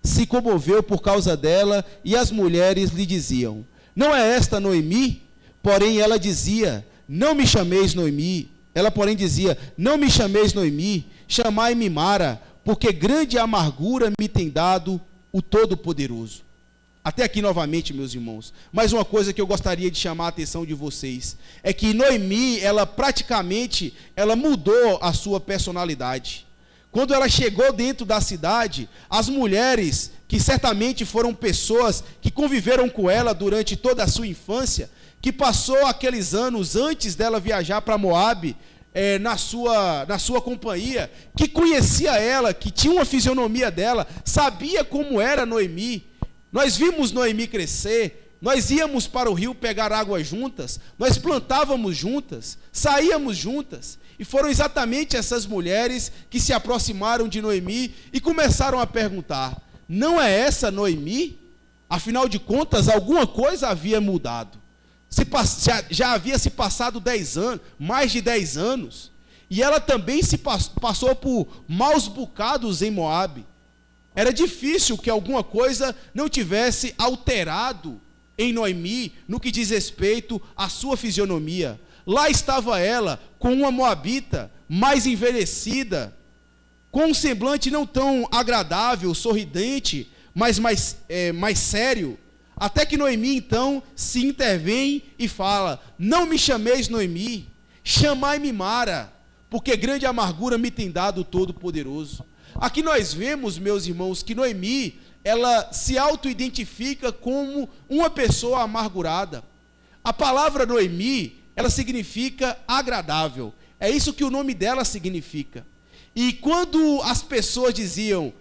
se comoveu por causa dela, e as mulheres lhe diziam: não é esta Noemi, porém ela dizia, não me chameis Noemi. Ela, porém, dizia, não me chameis Noemi, chamai-me Mara, porque grande amargura me tem dado o Todo-Poderoso. Até aqui novamente, meus irmãos. Mais uma coisa que eu gostaria de chamar a atenção de vocês, é que Noemi, ela mudou a sua personalidade. Quando ela chegou dentro da cidade, as mulheres, que certamente foram pessoas que conviveram com ela durante toda a sua infância, que passou aqueles anos antes dela viajar para Moabe, na sua companhia, que conhecia ela, que tinha uma fisionomia dela, sabia como era Noemi. Nós vimos Noemi crescer, nós íamos para o rio pegar água juntas, nós plantávamos juntas, saíamos juntas, e foram exatamente essas mulheres que se aproximaram de Noemi e começaram a perguntar, não é essa Noemi? Afinal de contas, alguma coisa havia mudado. Já havia se passado 10 anos, mais de 10 anos, e ela também passou por maus bocados em Moabe. Era difícil que alguma coisa não tivesse alterado em Noemi, no que diz respeito à sua fisionomia. Lá estava ela, com uma moabita, mais envelhecida, com um semblante não tão agradável, sorridente, mas mais sério. Até que Noemi, então, se intervém e fala, não me chameis Noemi, chamai-me Mara, porque grande amargura me tem dado o Todo-Poderoso. Aqui nós vemos, meus irmãos, que Noemi, ela se auto-identifica como uma pessoa amargurada. A palavra Noemi, ela significa agradável. É isso que o nome dela significa. E quando as pessoas diziam,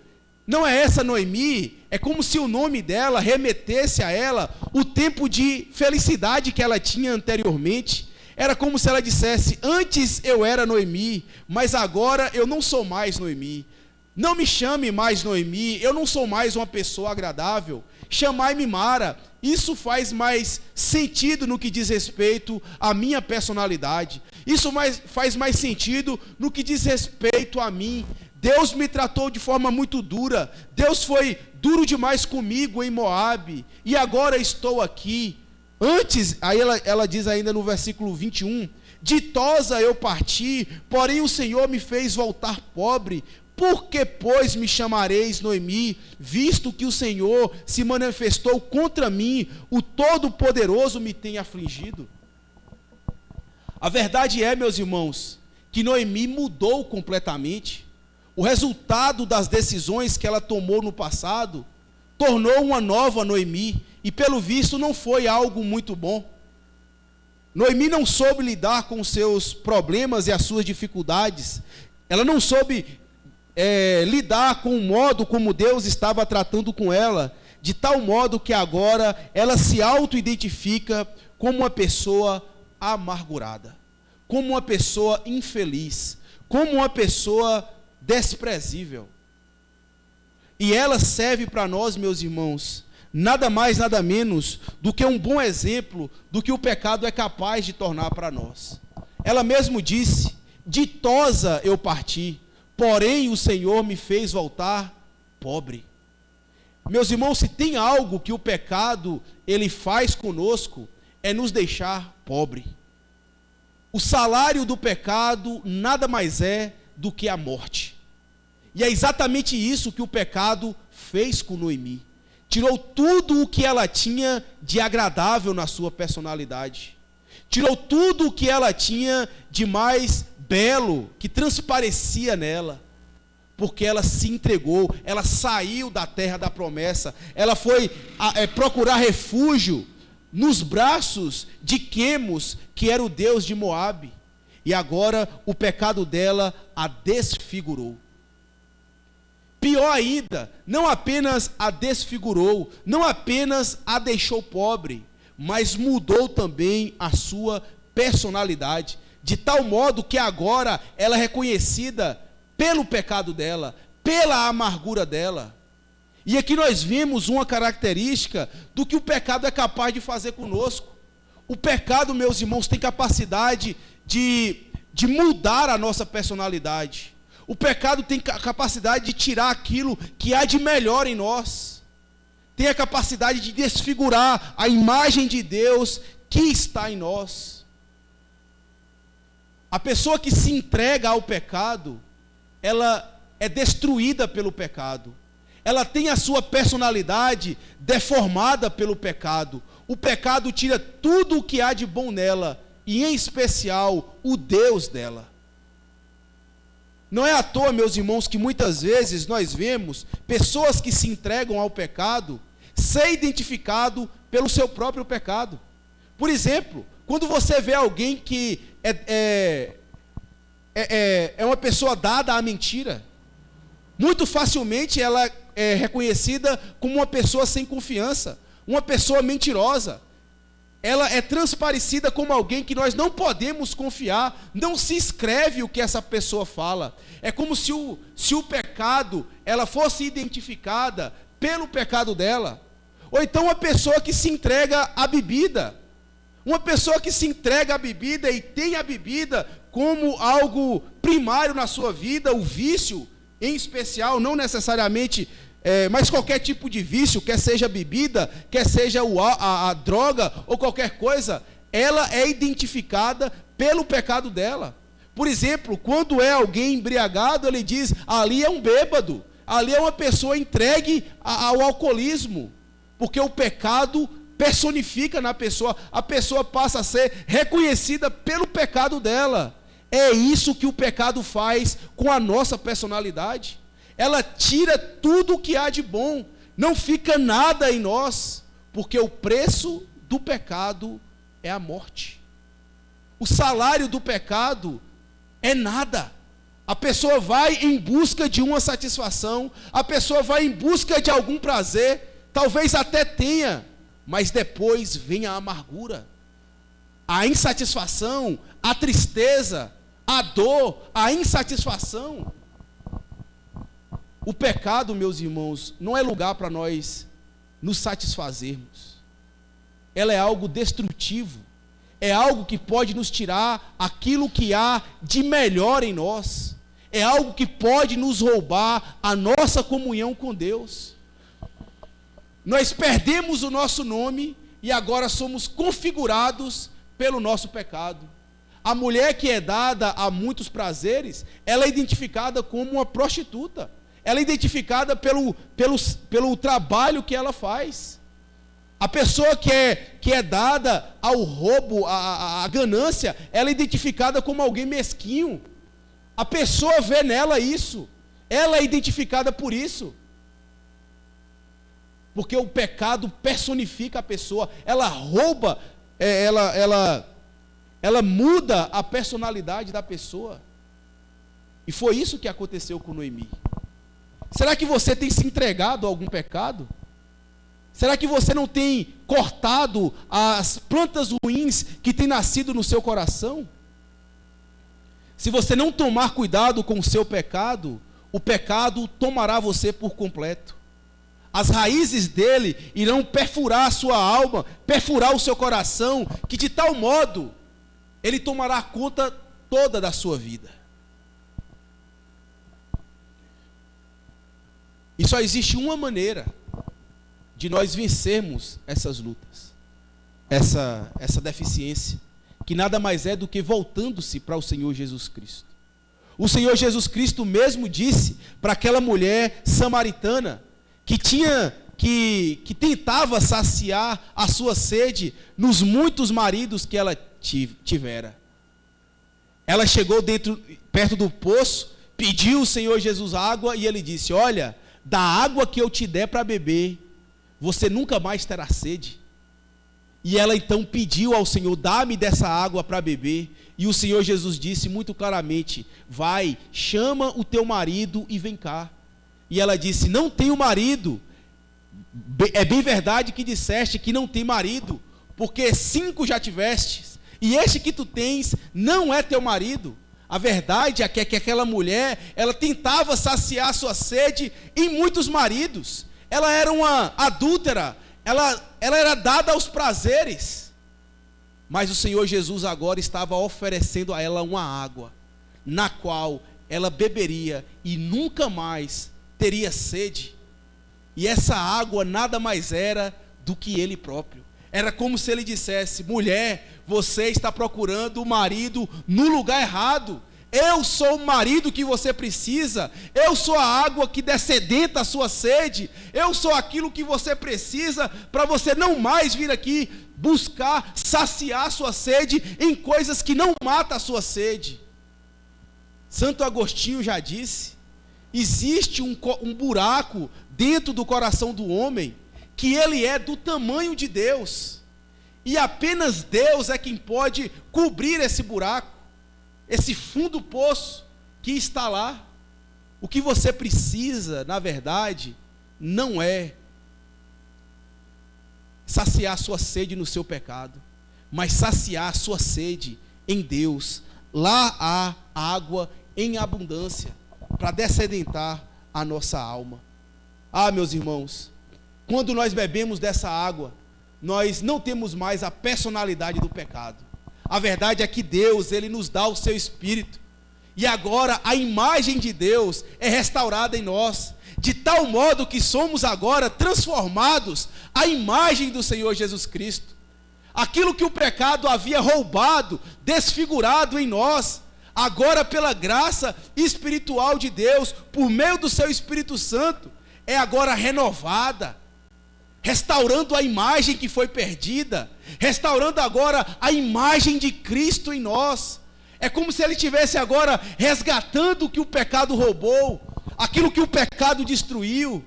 não é essa Noemi, é como se o nome dela remetesse a ela o tempo de felicidade que ela tinha anteriormente. Era como se ela dissesse, antes eu era Noemi, mas agora eu não sou mais Noemi. Não me chame mais Noemi, eu não sou mais uma pessoa agradável. Chamai-me Mara. Isso faz mais sentido no que diz respeito à minha personalidade. Isso faz mais sentido no que diz respeito a mim. Deus me tratou de forma muito dura. Deus foi duro demais comigo em Moabe. E agora estou aqui. Antes, aí ela diz ainda no versículo 21, ditosa eu parti, porém o Senhor me fez voltar pobre. Por que, pois, me chamareis Noemi, visto que o Senhor se manifestou contra mim, o Todo-Poderoso me tem afligido? A verdade é, meus irmãos, que Noemi mudou completamente. O resultado das decisões que ela tomou no passado tornou uma nova Noemi, e pelo visto não foi algo muito bom. Noemi não soube lidar com os seus problemas e as suas dificuldades. Ela não soube lidar com o modo como Deus estava tratando com ela, de tal modo que agora ela se auto-identifica como uma pessoa amargurada, como uma pessoa infeliz, como uma pessoa desprezível. E ela serve para nós, meus irmãos, nada mais, nada menos do que um bom exemplo do que o pecado é capaz de tornar para nós. Ela mesmo disse, ditosa eu parti, porém o Senhor me fez voltar pobre. Meus irmãos, se tem algo que o pecado ele faz conosco, é nos deixar pobre. O salário do pecado nada mais é do que a morte. E é exatamente isso que o pecado fez com Noemi. Tirou tudo o que ela tinha de agradável na sua personalidade. Tirou tudo o que ela tinha de mais belo, que transparecia nela. Porque ela se entregou, ela saiu da terra da promessa. Ela foi procurar refúgio nos braços de Quemos, que era o deus de Moabe. E agora o pecado dela a desfigurou. Pior ainda, não apenas a desfigurou, não apenas a deixou pobre, mas mudou também a sua personalidade, de tal modo que agora ela é reconhecida pelo pecado dela, pela amargura dela. E aqui nós vemos uma característica do que o pecado é capaz de fazer conosco. O pecado, meus irmãos, tem capacidade de mudar a nossa personalidade. O pecado tem capacidade de tirar aquilo que há de melhor em nós. Tem a capacidade de desfigurar a imagem de Deus que está em nós. A pessoa que se entrega ao pecado, ela é destruída pelo pecado. Ela tem a sua personalidade deformada pelo pecado. O pecado tira tudo o que há de bom nela, e em especial o Deus dela. Não é à toa, meus irmãos, que muitas vezes nós vemos pessoas que se entregam ao pecado ser identificado pelo seu próprio pecado. Por exemplo, quando você vê alguém que é uma pessoa dada à mentira, muito facilmente ela é reconhecida como uma pessoa sem confiança, uma pessoa mentirosa. Ela é transparecida como alguém que nós não podemos confiar, não se escreve o que essa pessoa fala. É como se o pecado, ela fosse identificada pelo pecado dela. Ou então uma pessoa que se entrega à bebida. Uma pessoa que se entrega à bebida e tem a bebida como algo primário na sua vida, o vício em especial, não necessariamente, mas qualquer tipo de vício, quer seja bebida, quer seja a droga ou qualquer coisa, ela é identificada pelo pecado dela. Por exemplo, quando é alguém embriagado, ele diz, ali é um bêbado, ali é uma pessoa entregue ao alcoolismo, porque o pecado personifica na pessoa, a pessoa passa a ser reconhecida pelo pecado dela. É isso que o pecado faz com a nossa personalidade. Ela tira tudo o que há de bom, não fica nada em nós, porque o preço do pecado é a morte. O salário do pecado é nada. A pessoa vai em busca de uma satisfação, a pessoa vai em busca de algum prazer, talvez até tenha, mas depois vem a amargura, a insatisfação, a tristeza, a dor, a insatisfação. O pecado, meus irmãos, não é lugar para nós nos satisfazermos. Ela é algo destrutivo. É algo que pode nos tirar aquilo que há de melhor em nós. É algo que pode nos roubar a nossa comunhão com Deus. Nós perdemos o nosso nome e agora somos configurados pelo nosso pecado. A mulher que é dada a muitos prazeres, ela é identificada como uma prostituta. Ela é identificada pelo trabalho que ela faz. A pessoa que é dada ao roubo, à ganância, ela é identificada como alguém mesquinho. A pessoa vê nela isso. Ela é identificada por isso. Porque o pecado personifica a pessoa. Ela rouba, ela muda a personalidade da pessoa. E foi isso que aconteceu com Noemi. Será que você tem se entregado a algum pecado? Será que você não tem cortado as plantas ruins que têm nascido no seu coração? Se você não tomar cuidado com o seu pecado, o pecado tomará você por completo. As raízes dele irão perfurar a sua alma, perfurar o seu coração, que de tal modo ele tomará conta toda da sua vida. E só existe uma maneira de nós vencermos essas lutas, essa deficiência, que nada mais é do que voltando-se para o Senhor Jesus Cristo. O Senhor Jesus Cristo mesmo disse para aquela mulher samaritana que tentava saciar a sua sede nos muitos maridos que ela tivera. Ela chegou perto do poço, pediu ao Senhor Jesus água e ele disse: olha, da água que eu te der para beber, você nunca mais terá sede. E ela então pediu ao Senhor: dá-me dessa água para beber. E o Senhor Jesus disse muito claramente: vai, chama o teu marido e vem cá. E ela disse: não tenho marido. É bem verdade que disseste que não tem marido, porque 5 já tivestes, e este que tu tens não é teu marido. A verdade é que aquela mulher, ela tentava saciar sua sede em muitos maridos. Ela era uma adúltera, ela era dada aos prazeres. Mas o Senhor Jesus agora estava oferecendo a ela uma água, na qual ela beberia e nunca mais teria sede. E essa água nada mais era do que Ele próprio. Era como se ele dissesse: mulher, você está procurando o marido no lugar errado. Eu sou o marido que você precisa. Eu sou a água que dessedenta a sua sede. Eu sou aquilo que você precisa para você não mais vir aqui buscar saciar a sua sede em coisas que não matam a sua sede. Santo Agostinho já disse: existe um buraco dentro do coração do homem, que ele é do tamanho de Deus, e apenas Deus é quem pode cobrir esse buraco, esse fundo poço que está lá. O que você precisa, na verdade, não é saciar a sua sede no seu pecado, mas saciar a sua sede em Deus. Lá há água em abundância para dessedentar a nossa alma. Ah, meus irmãos, quando nós bebemos dessa água, nós não temos mais a personalidade do pecado. A verdade é que Deus, Ele nos dá o seu Espírito, e agora a imagem de Deus é restaurada em nós, de tal modo que somos agora transformados à imagem do Senhor Jesus Cristo. Aquilo que o pecado havia roubado, desfigurado em nós, agora pela graça espiritual de Deus, por meio do seu Espírito Santo, é agora renovada, restaurando a imagem que foi perdida, restaurando agora a imagem de Cristo em nós. É como se Ele estivesse agora resgatando o que o pecado roubou, aquilo que o pecado destruiu,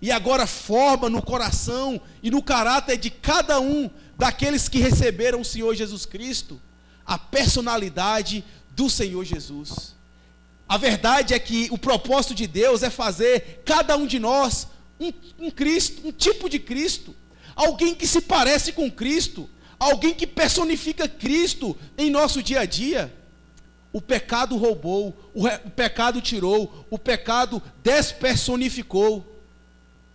e agora forma no coração e no caráter de cada um daqueles que receberam o Senhor Jesus Cristo, a personalidade do Senhor Jesus. A verdade é que o propósito de Deus é fazer cada um de nós um Cristo, um tipo de Cristo, alguém que se parece com Cristo, alguém que personifica Cristo em nosso dia a dia. O pecado roubou, o pecado tirou, o pecado despersonificou,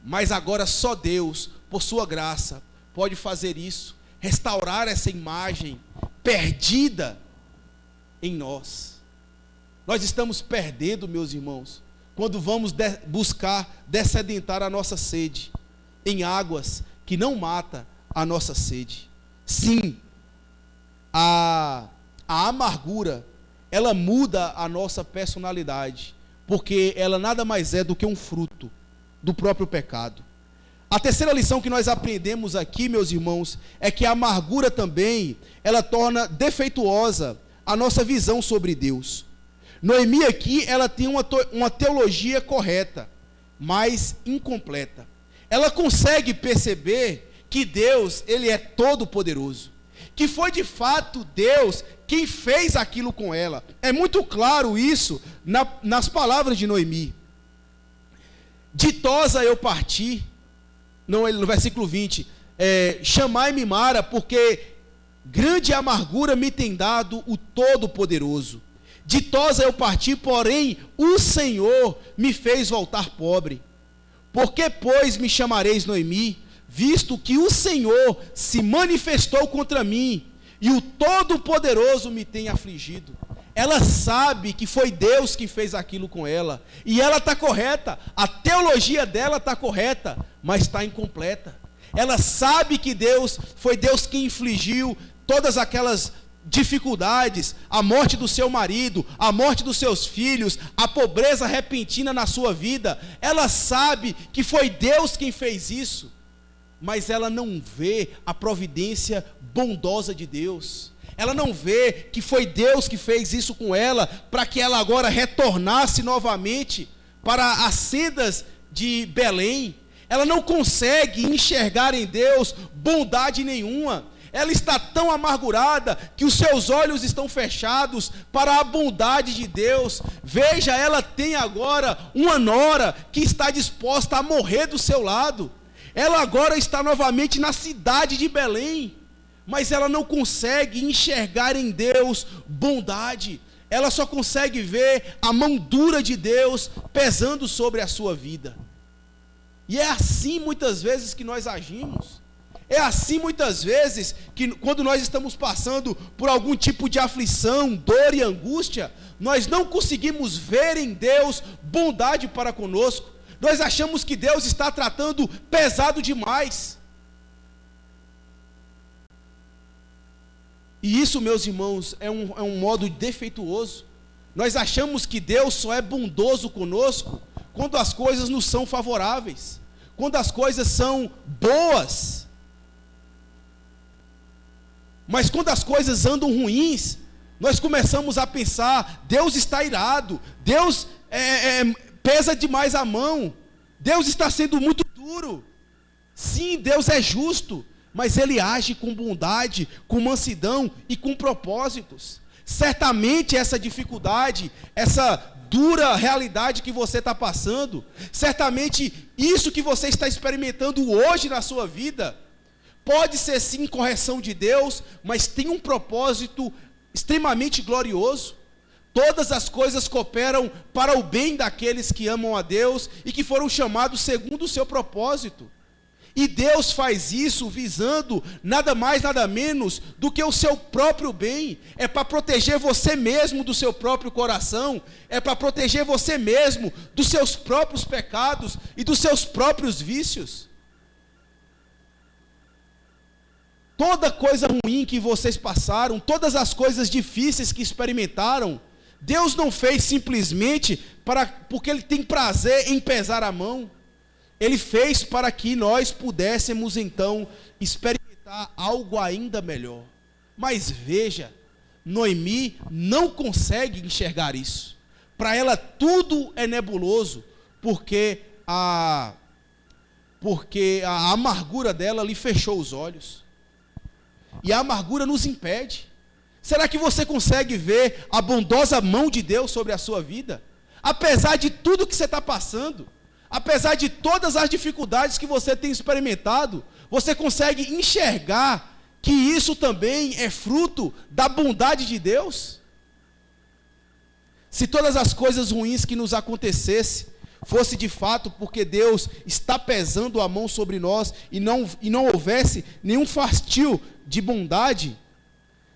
mas agora só Deus, por sua graça, pode fazer isso, restaurar essa imagem perdida em nós. Nós estamos perdendo, meus irmãos, quando vamos buscar dessedentar a nossa sede em águas que não matam a nossa sede. Sim, a amargura, ela muda a nossa personalidade, porque ela nada mais é do que um fruto do próprio pecado. A terceira lição que nós aprendemos aqui, meus irmãos, é que a amargura também, ela torna defeituosa a nossa visão sobre Deus. Noemi aqui, ela tem uma teologia correta, mas incompleta. Ela consegue perceber que Deus, Ele é todo poderoso, que foi de fato Deus quem fez aquilo com ela. É muito claro isso nas palavras de Noemi. Ditosa eu parti, no versículo 20, chamai-me Mara, porque grande amargura me tem dado o Todo-Poderoso. Ditosa eu parti, porém o Senhor me fez voltar pobre. Por que, pois, me chamareis Noemi, visto que o Senhor se manifestou contra mim, e o Todo-Poderoso me tem afligido? Ela sabe que foi Deus que fez aquilo com ela, e ela está correta, a teologia dela está correta, mas está incompleta. Ela sabe que foi Deus quem infligiu todas aquelas dificuldades, a morte do seu marido, a morte dos seus filhos, a pobreza repentina na sua vida. Ela sabe que foi Deus quem fez isso, mas ela não vê a providência bondosa de Deus. Ela não vê que foi Deus que fez isso com ela, para que ela agora retornasse novamente para as sendas de Belém. Ela não consegue enxergar em Deus bondade nenhuma. Ela está tão amargurada que os seus olhos estão fechados para a bondade de Deus. Veja, ela tem agora uma nora que está disposta a morrer do seu lado. Ela agora está novamente na cidade de Belém, mas ela não consegue enxergar em Deus bondade. Ela só consegue ver a mão dura de Deus pesando sobre a sua vida. E é assim muitas vezes que nós agimos. É assim muitas vezes que quando nós estamos passando por algum tipo de aflição, dor e angústia, nós não conseguimos ver em Deus bondade para conosco. Nós achamos que Deus está tratando pesado demais. E isso, meus irmãos, é um modo defeituoso. Nós achamos que Deus só é bondoso conosco quando as coisas nos são favoráveis, quando as coisas são boas. Mas quando as coisas andam ruins, nós começamos a pensar: Deus está irado, Deus pesa demais a mão, Deus está sendo muito duro. Sim, Deus é justo, mas Ele age com bondade, com mansidão e com propósitos. Certamente essa dificuldade, essa dura realidade que você está passando, certamente isso que você está experimentando hoje na sua vida, pode ser sim correção de Deus, mas tem um propósito extremamente glorioso. Todas as coisas cooperam para o bem daqueles que amam a Deus e que foram chamados segundo o seu propósito. E Deus faz isso visando nada mais, nada menos do que o seu próprio bem. É para proteger você mesmo do seu próprio coração, é para proteger você mesmo dos seus próprios pecados e dos seus próprios vícios. Toda coisa ruim que vocês passaram, todas as coisas difíceis que experimentaram, Deus não fez simplesmente porque Ele tem prazer em pesar a mão. Ele fez para que nós pudéssemos então experimentar algo ainda melhor. Mas veja, Noemi não consegue enxergar isso. Para ela tudo é nebuloso, porque a amargura dela lhe fechou os olhos. E a amargura nos impede. Será que você consegue ver a bondosa mão de Deus sobre a sua vida? Apesar de tudo que você está passando, apesar de todas as dificuldades que você tem experimentado, você consegue enxergar que isso também é fruto da bondade de Deus? Se todas as coisas ruins que nos acontecessem fosse de fato porque Deus está pesando a mão sobre nós e não houvesse nenhum fastio de bondade,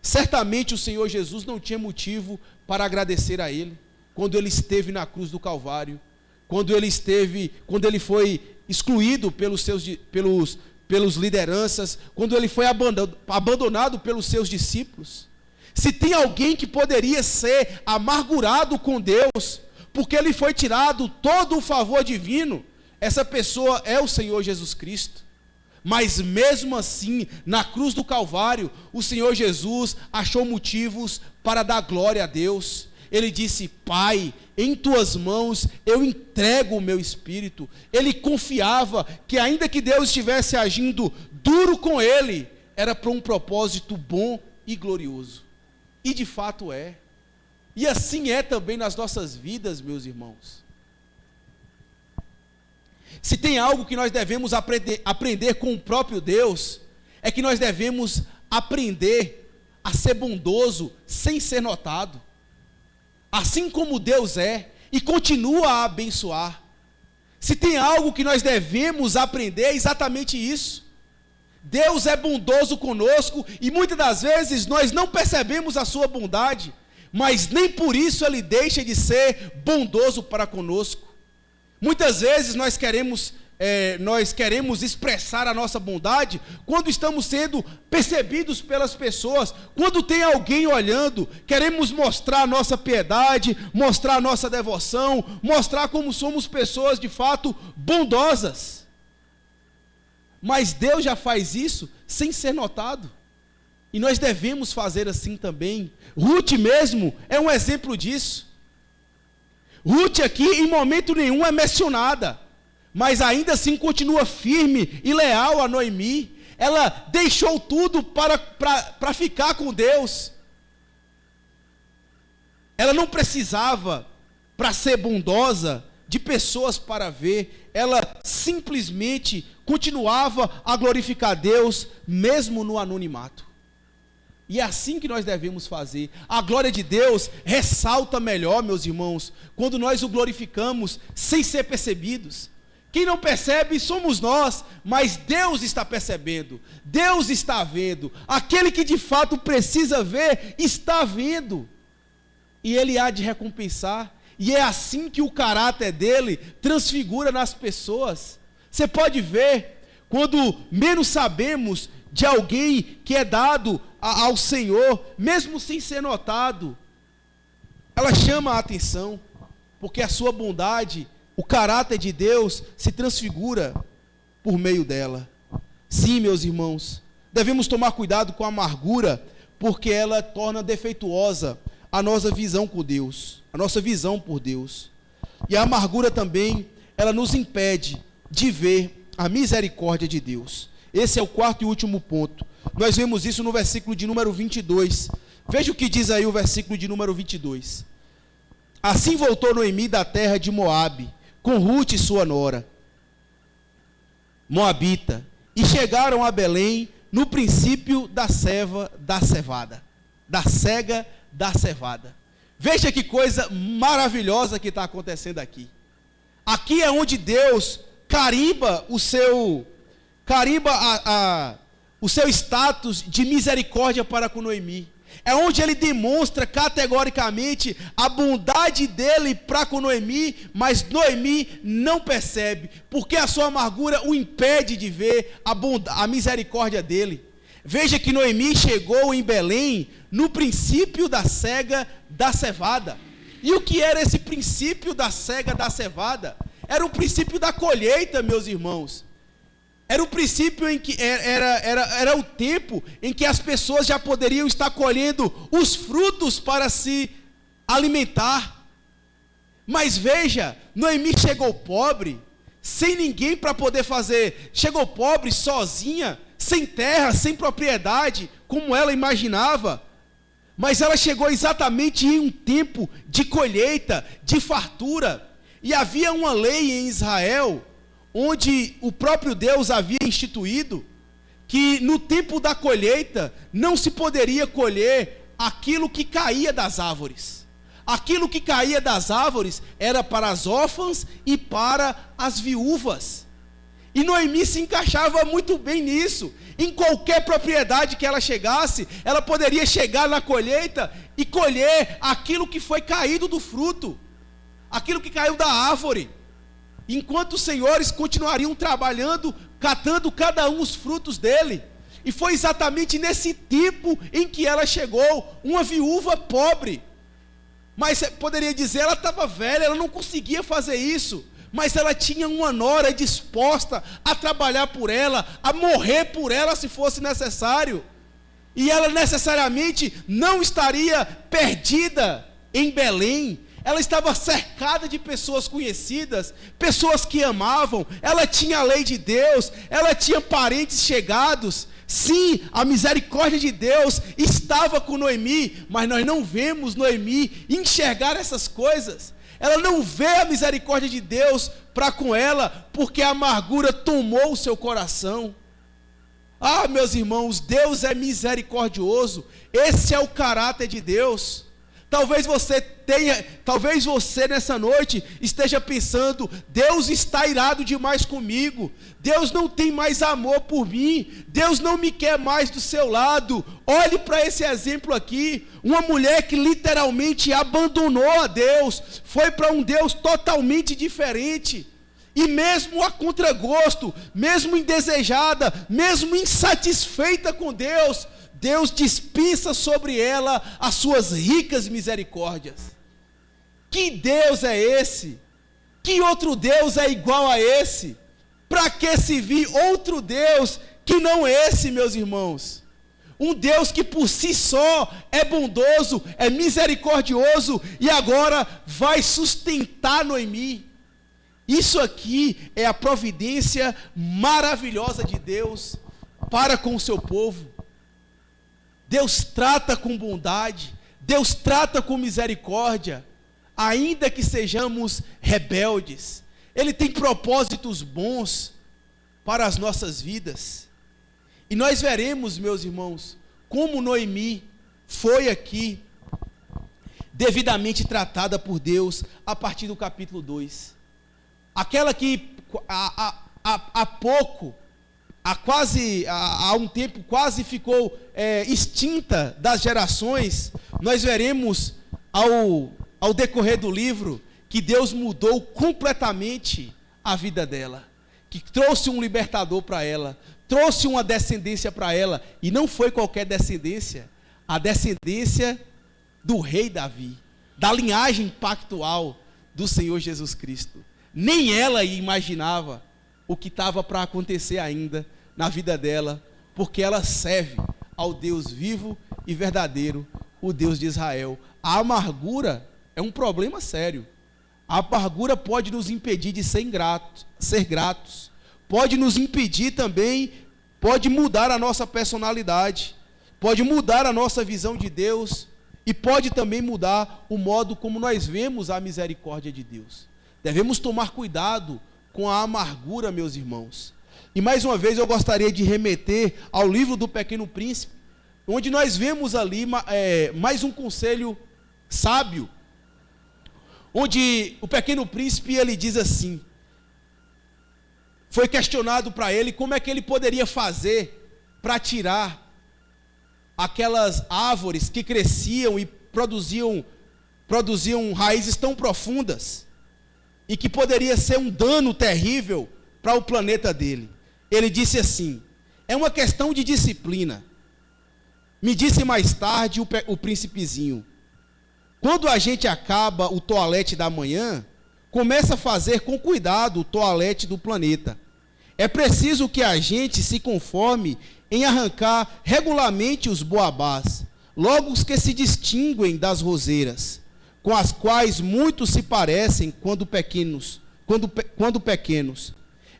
certamente o Senhor Jesus não tinha motivo para agradecer a Ele quando Ele esteve na cruz do Calvário, quando Ele foi excluído pelos lideranças, quando Ele foi abandonado pelos seus discípulos. Se tem alguém que poderia ser amargurado com Deus, porque Ele foi tirado todo o favor divino, essa pessoa é o Senhor Jesus Cristo. Mas mesmo assim, na cruz do Calvário, o Senhor Jesus achou motivos para dar glória a Deus. Ele disse: Pai, em tuas mãos eu entrego o meu espírito. Ele confiava que ainda que Deus estivesse agindo duro com ele, era para um propósito bom e glorioso. E de fato é. E assim é também nas nossas vidas, meus irmãos. Se tem algo que nós devemos aprender com o próprio Deus, é que nós devemos aprender a ser bondoso sem ser notado. Assim como Deus é e continua a abençoar. Se tem algo que nós devemos aprender, é exatamente isso. Deus é bondoso conosco e muitas das vezes nós não percebemos a sua bondade, mas nem por isso Ele deixa de ser bondoso para conosco. Muitas vezes nós queremos expressar a nossa bondade quando estamos sendo percebidos pelas pessoas, quando tem alguém olhando, queremos mostrar a nossa piedade, mostrar a nossa devoção, mostrar como somos pessoas de fato bondosas. Mas Deus já faz isso sem ser notado, e nós devemos fazer assim também. Ruth mesmo é um exemplo disso. Ruth aqui em momento nenhum é mencionada, mas ainda assim continua firme e leal a Noemi. Ela deixou tudo para ficar com Deus. Ela não precisava, para ser bondosa, de pessoas para ver. Ela simplesmente continuava a glorificar Deus, mesmo no anonimato. E é assim que nós devemos fazer. A glória de Deus ressalta melhor, meus irmãos, quando nós o glorificamos sem ser percebidos. Quem não percebe somos nós, mas Deus está percebendo, Deus está vendo. Aquele que de fato precisa ver, está vendo. E Ele há de recompensar. E é assim que o caráter dele transfigura nas pessoas. Você pode ver, quando menos sabemos de alguém que é dado ao Senhor, mesmo sem ser notado, ela chama a atenção, porque a sua bondade, o caráter de Deus se transfigura por meio dela. Sim, meus irmãos, devemos tomar cuidado com a amargura, porque ela torna defeituosa a nossa visão com Deus, a nossa visão por Deus. E a amargura também, ela nos impede de ver a misericórdia de Deus. Esse é o quarto e último ponto. Nós vemos isso no versículo de número 22. Veja o que diz aí o versículo de número 22. Assim voltou Noemi da terra de Moabe, com Rute sua nora, moabita, e chegaram a Belém no princípio da cega da cevada. Veja que coisa maravilhosa que está acontecendo aqui. Aqui é onde Deus carimba o seu status de misericórdia para com Noemi. É onde ele demonstra categoricamente a bondade dele para com Noemi, mas Noemi não percebe, porque a sua amargura o impede de ver a misericórdia dele. Veja que Noemi chegou em Belém no princípio da cega da cevada. E o que era esse princípio da cega da cevada? Era o princípio da colheita, meus irmãos. Era o princípio em que era o tempo em que as pessoas já poderiam estar colhendo os frutos para se alimentar. Mas veja, Noemi chegou pobre, sem ninguém para poder fazer. Chegou pobre, sozinha, sem terra, sem propriedade, como ela imaginava. Mas ela chegou exatamente em um tempo de colheita, de fartura. E havia uma lei em Israel, onde o próprio Deus havia instituído, que no tempo da colheita não se poderia colher aquilo que caía das árvores. Aquilo que caía das árvores era para as órfãs e para as viúvas. E Noemi se encaixava muito bem nisso. Em qualquer propriedade que ela chegasse, ela poderia chegar na colheita e colher aquilo que foi caído do fruto, aquilo que caiu da árvore. Enquanto os senhores continuariam trabalhando, catando cada um os frutos dele. E foi exatamente nesse tempo em que ela chegou, uma viúva pobre. Mas poderia dizer, ela estava velha, ela não conseguia fazer isso. Mas ela tinha uma nora disposta a trabalhar por ela, a morrer por ela se fosse necessário. E ela necessariamente não estaria perdida em Belém. Ela estava cercada de pessoas conhecidas, pessoas que amavam, ela tinha a lei de Deus, ela tinha parentes chegados. Sim, a misericórdia de Deus estava com Noemi, mas nós não vemos Noemi enxergar essas coisas. Ela não vê a misericórdia de Deus para com ela, porque a amargura tomou o seu coração. Ah, meus irmãos, Deus é misericordioso, esse é o caráter de Deus. Talvez você nessa noite esteja pensando, Deus está irado demais comigo, Deus não tem mais amor por mim, Deus não me quer mais do seu lado. Olhe para esse exemplo aqui, uma mulher que literalmente abandonou a Deus, foi para um Deus totalmente diferente, e mesmo a contragosto, mesmo indesejada, mesmo insatisfeita com Deus, Deus dispensa sobre ela as suas ricas misericórdias. Que Deus é esse? Que outro Deus é igual a esse? Para que servir outro Deus que não esse, meus irmãos? Um Deus que por si só é bondoso, é misericordioso e agora vai sustentar Noemi. Isso aqui é a providência maravilhosa de Deus para com o seu povo. Deus trata com bondade, Deus trata com misericórdia, ainda que sejamos rebeldes. Ele tem propósitos bons para as nossas vidas. E nós veremos, meus irmãos, como Noemi foi aqui devidamente tratada por Deus a partir do capítulo 2. Aquela que há um tempo quase ficou extinta das gerações, nós veremos ao decorrer do livro que Deus mudou completamente a vida dela, que trouxe um libertador para ela, trouxe uma descendência para ela, e não foi qualquer descendência, a descendência do rei Davi, da linhagem pactual do Senhor Jesus Cristo. Nem ela imaginava o que estava para acontecer ainda na vida dela, porque ela serve ao Deus vivo e verdadeiro, o Deus de Israel. A amargura é um problema sério. A amargura pode nos impedir de ser gratos, pode nos impedir também, pode mudar a nossa personalidade, pode mudar a nossa visão de Deus e pode também mudar o modo como nós vemos a misericórdia de Deus. Devemos tomar cuidado com a amargura, meus irmãos. E mais uma vez eu gostaria de remeter ao livro do Pequeno Príncipe, onde nós vemos ali mais um conselho sábio, onde o Pequeno Príncipe ele diz assim, foi questionado para ele como é que ele poderia fazer para tirar aquelas árvores que cresciam e produziam raízes tão profundas e que poderia ser um dano terrível para o planeta dele. Ele disse assim, é uma questão de disciplina. Me disse mais tarde o príncipezinho, quando a gente acaba o toalete da manhã, começa a fazer com cuidado o toalete do planeta. É preciso que a gente se conforme em arrancar regularmente os boabás, logo os que se distinguem das roseiras, com as quais muitos se parecem quando pequenos.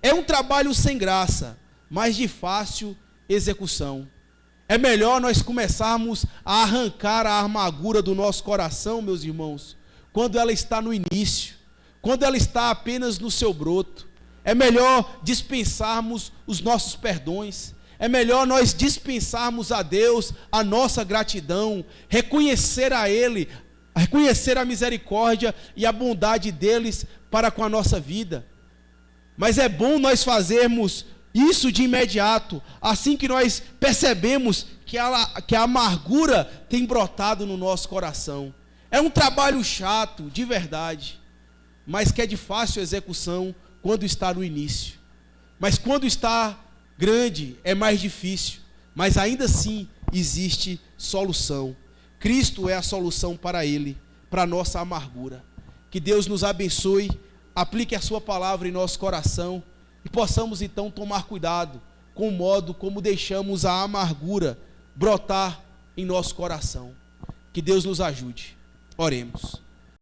É um trabalho sem graça, mas de fácil execução. É melhor nós começarmos a arrancar a amargura do nosso coração, meus irmãos, quando ela está no início, quando ela está apenas no seu broto. É melhor dispensarmos os nossos perdões, é melhor nós dispensarmos a Deus a nossa gratidão, reconhecer a Ele, reconhecer a misericórdia e a bondade deles para com a nossa vida. Mas é bom nós fazermos isso de imediato, assim que nós percebemos que a amargura tem brotado no nosso coração. É um trabalho chato, de verdade, mas que é de fácil execução quando está no início. Mas quando está grande é mais difícil, mas ainda assim existe solução. Cristo é a solução para ele, para a nossa amargura. Que Deus nos abençoe, aplique a sua palavra em nosso coração e possamos então tomar cuidado com o modo como deixamos a amargura brotar em nosso coração. Que Deus nos ajude. Oremos.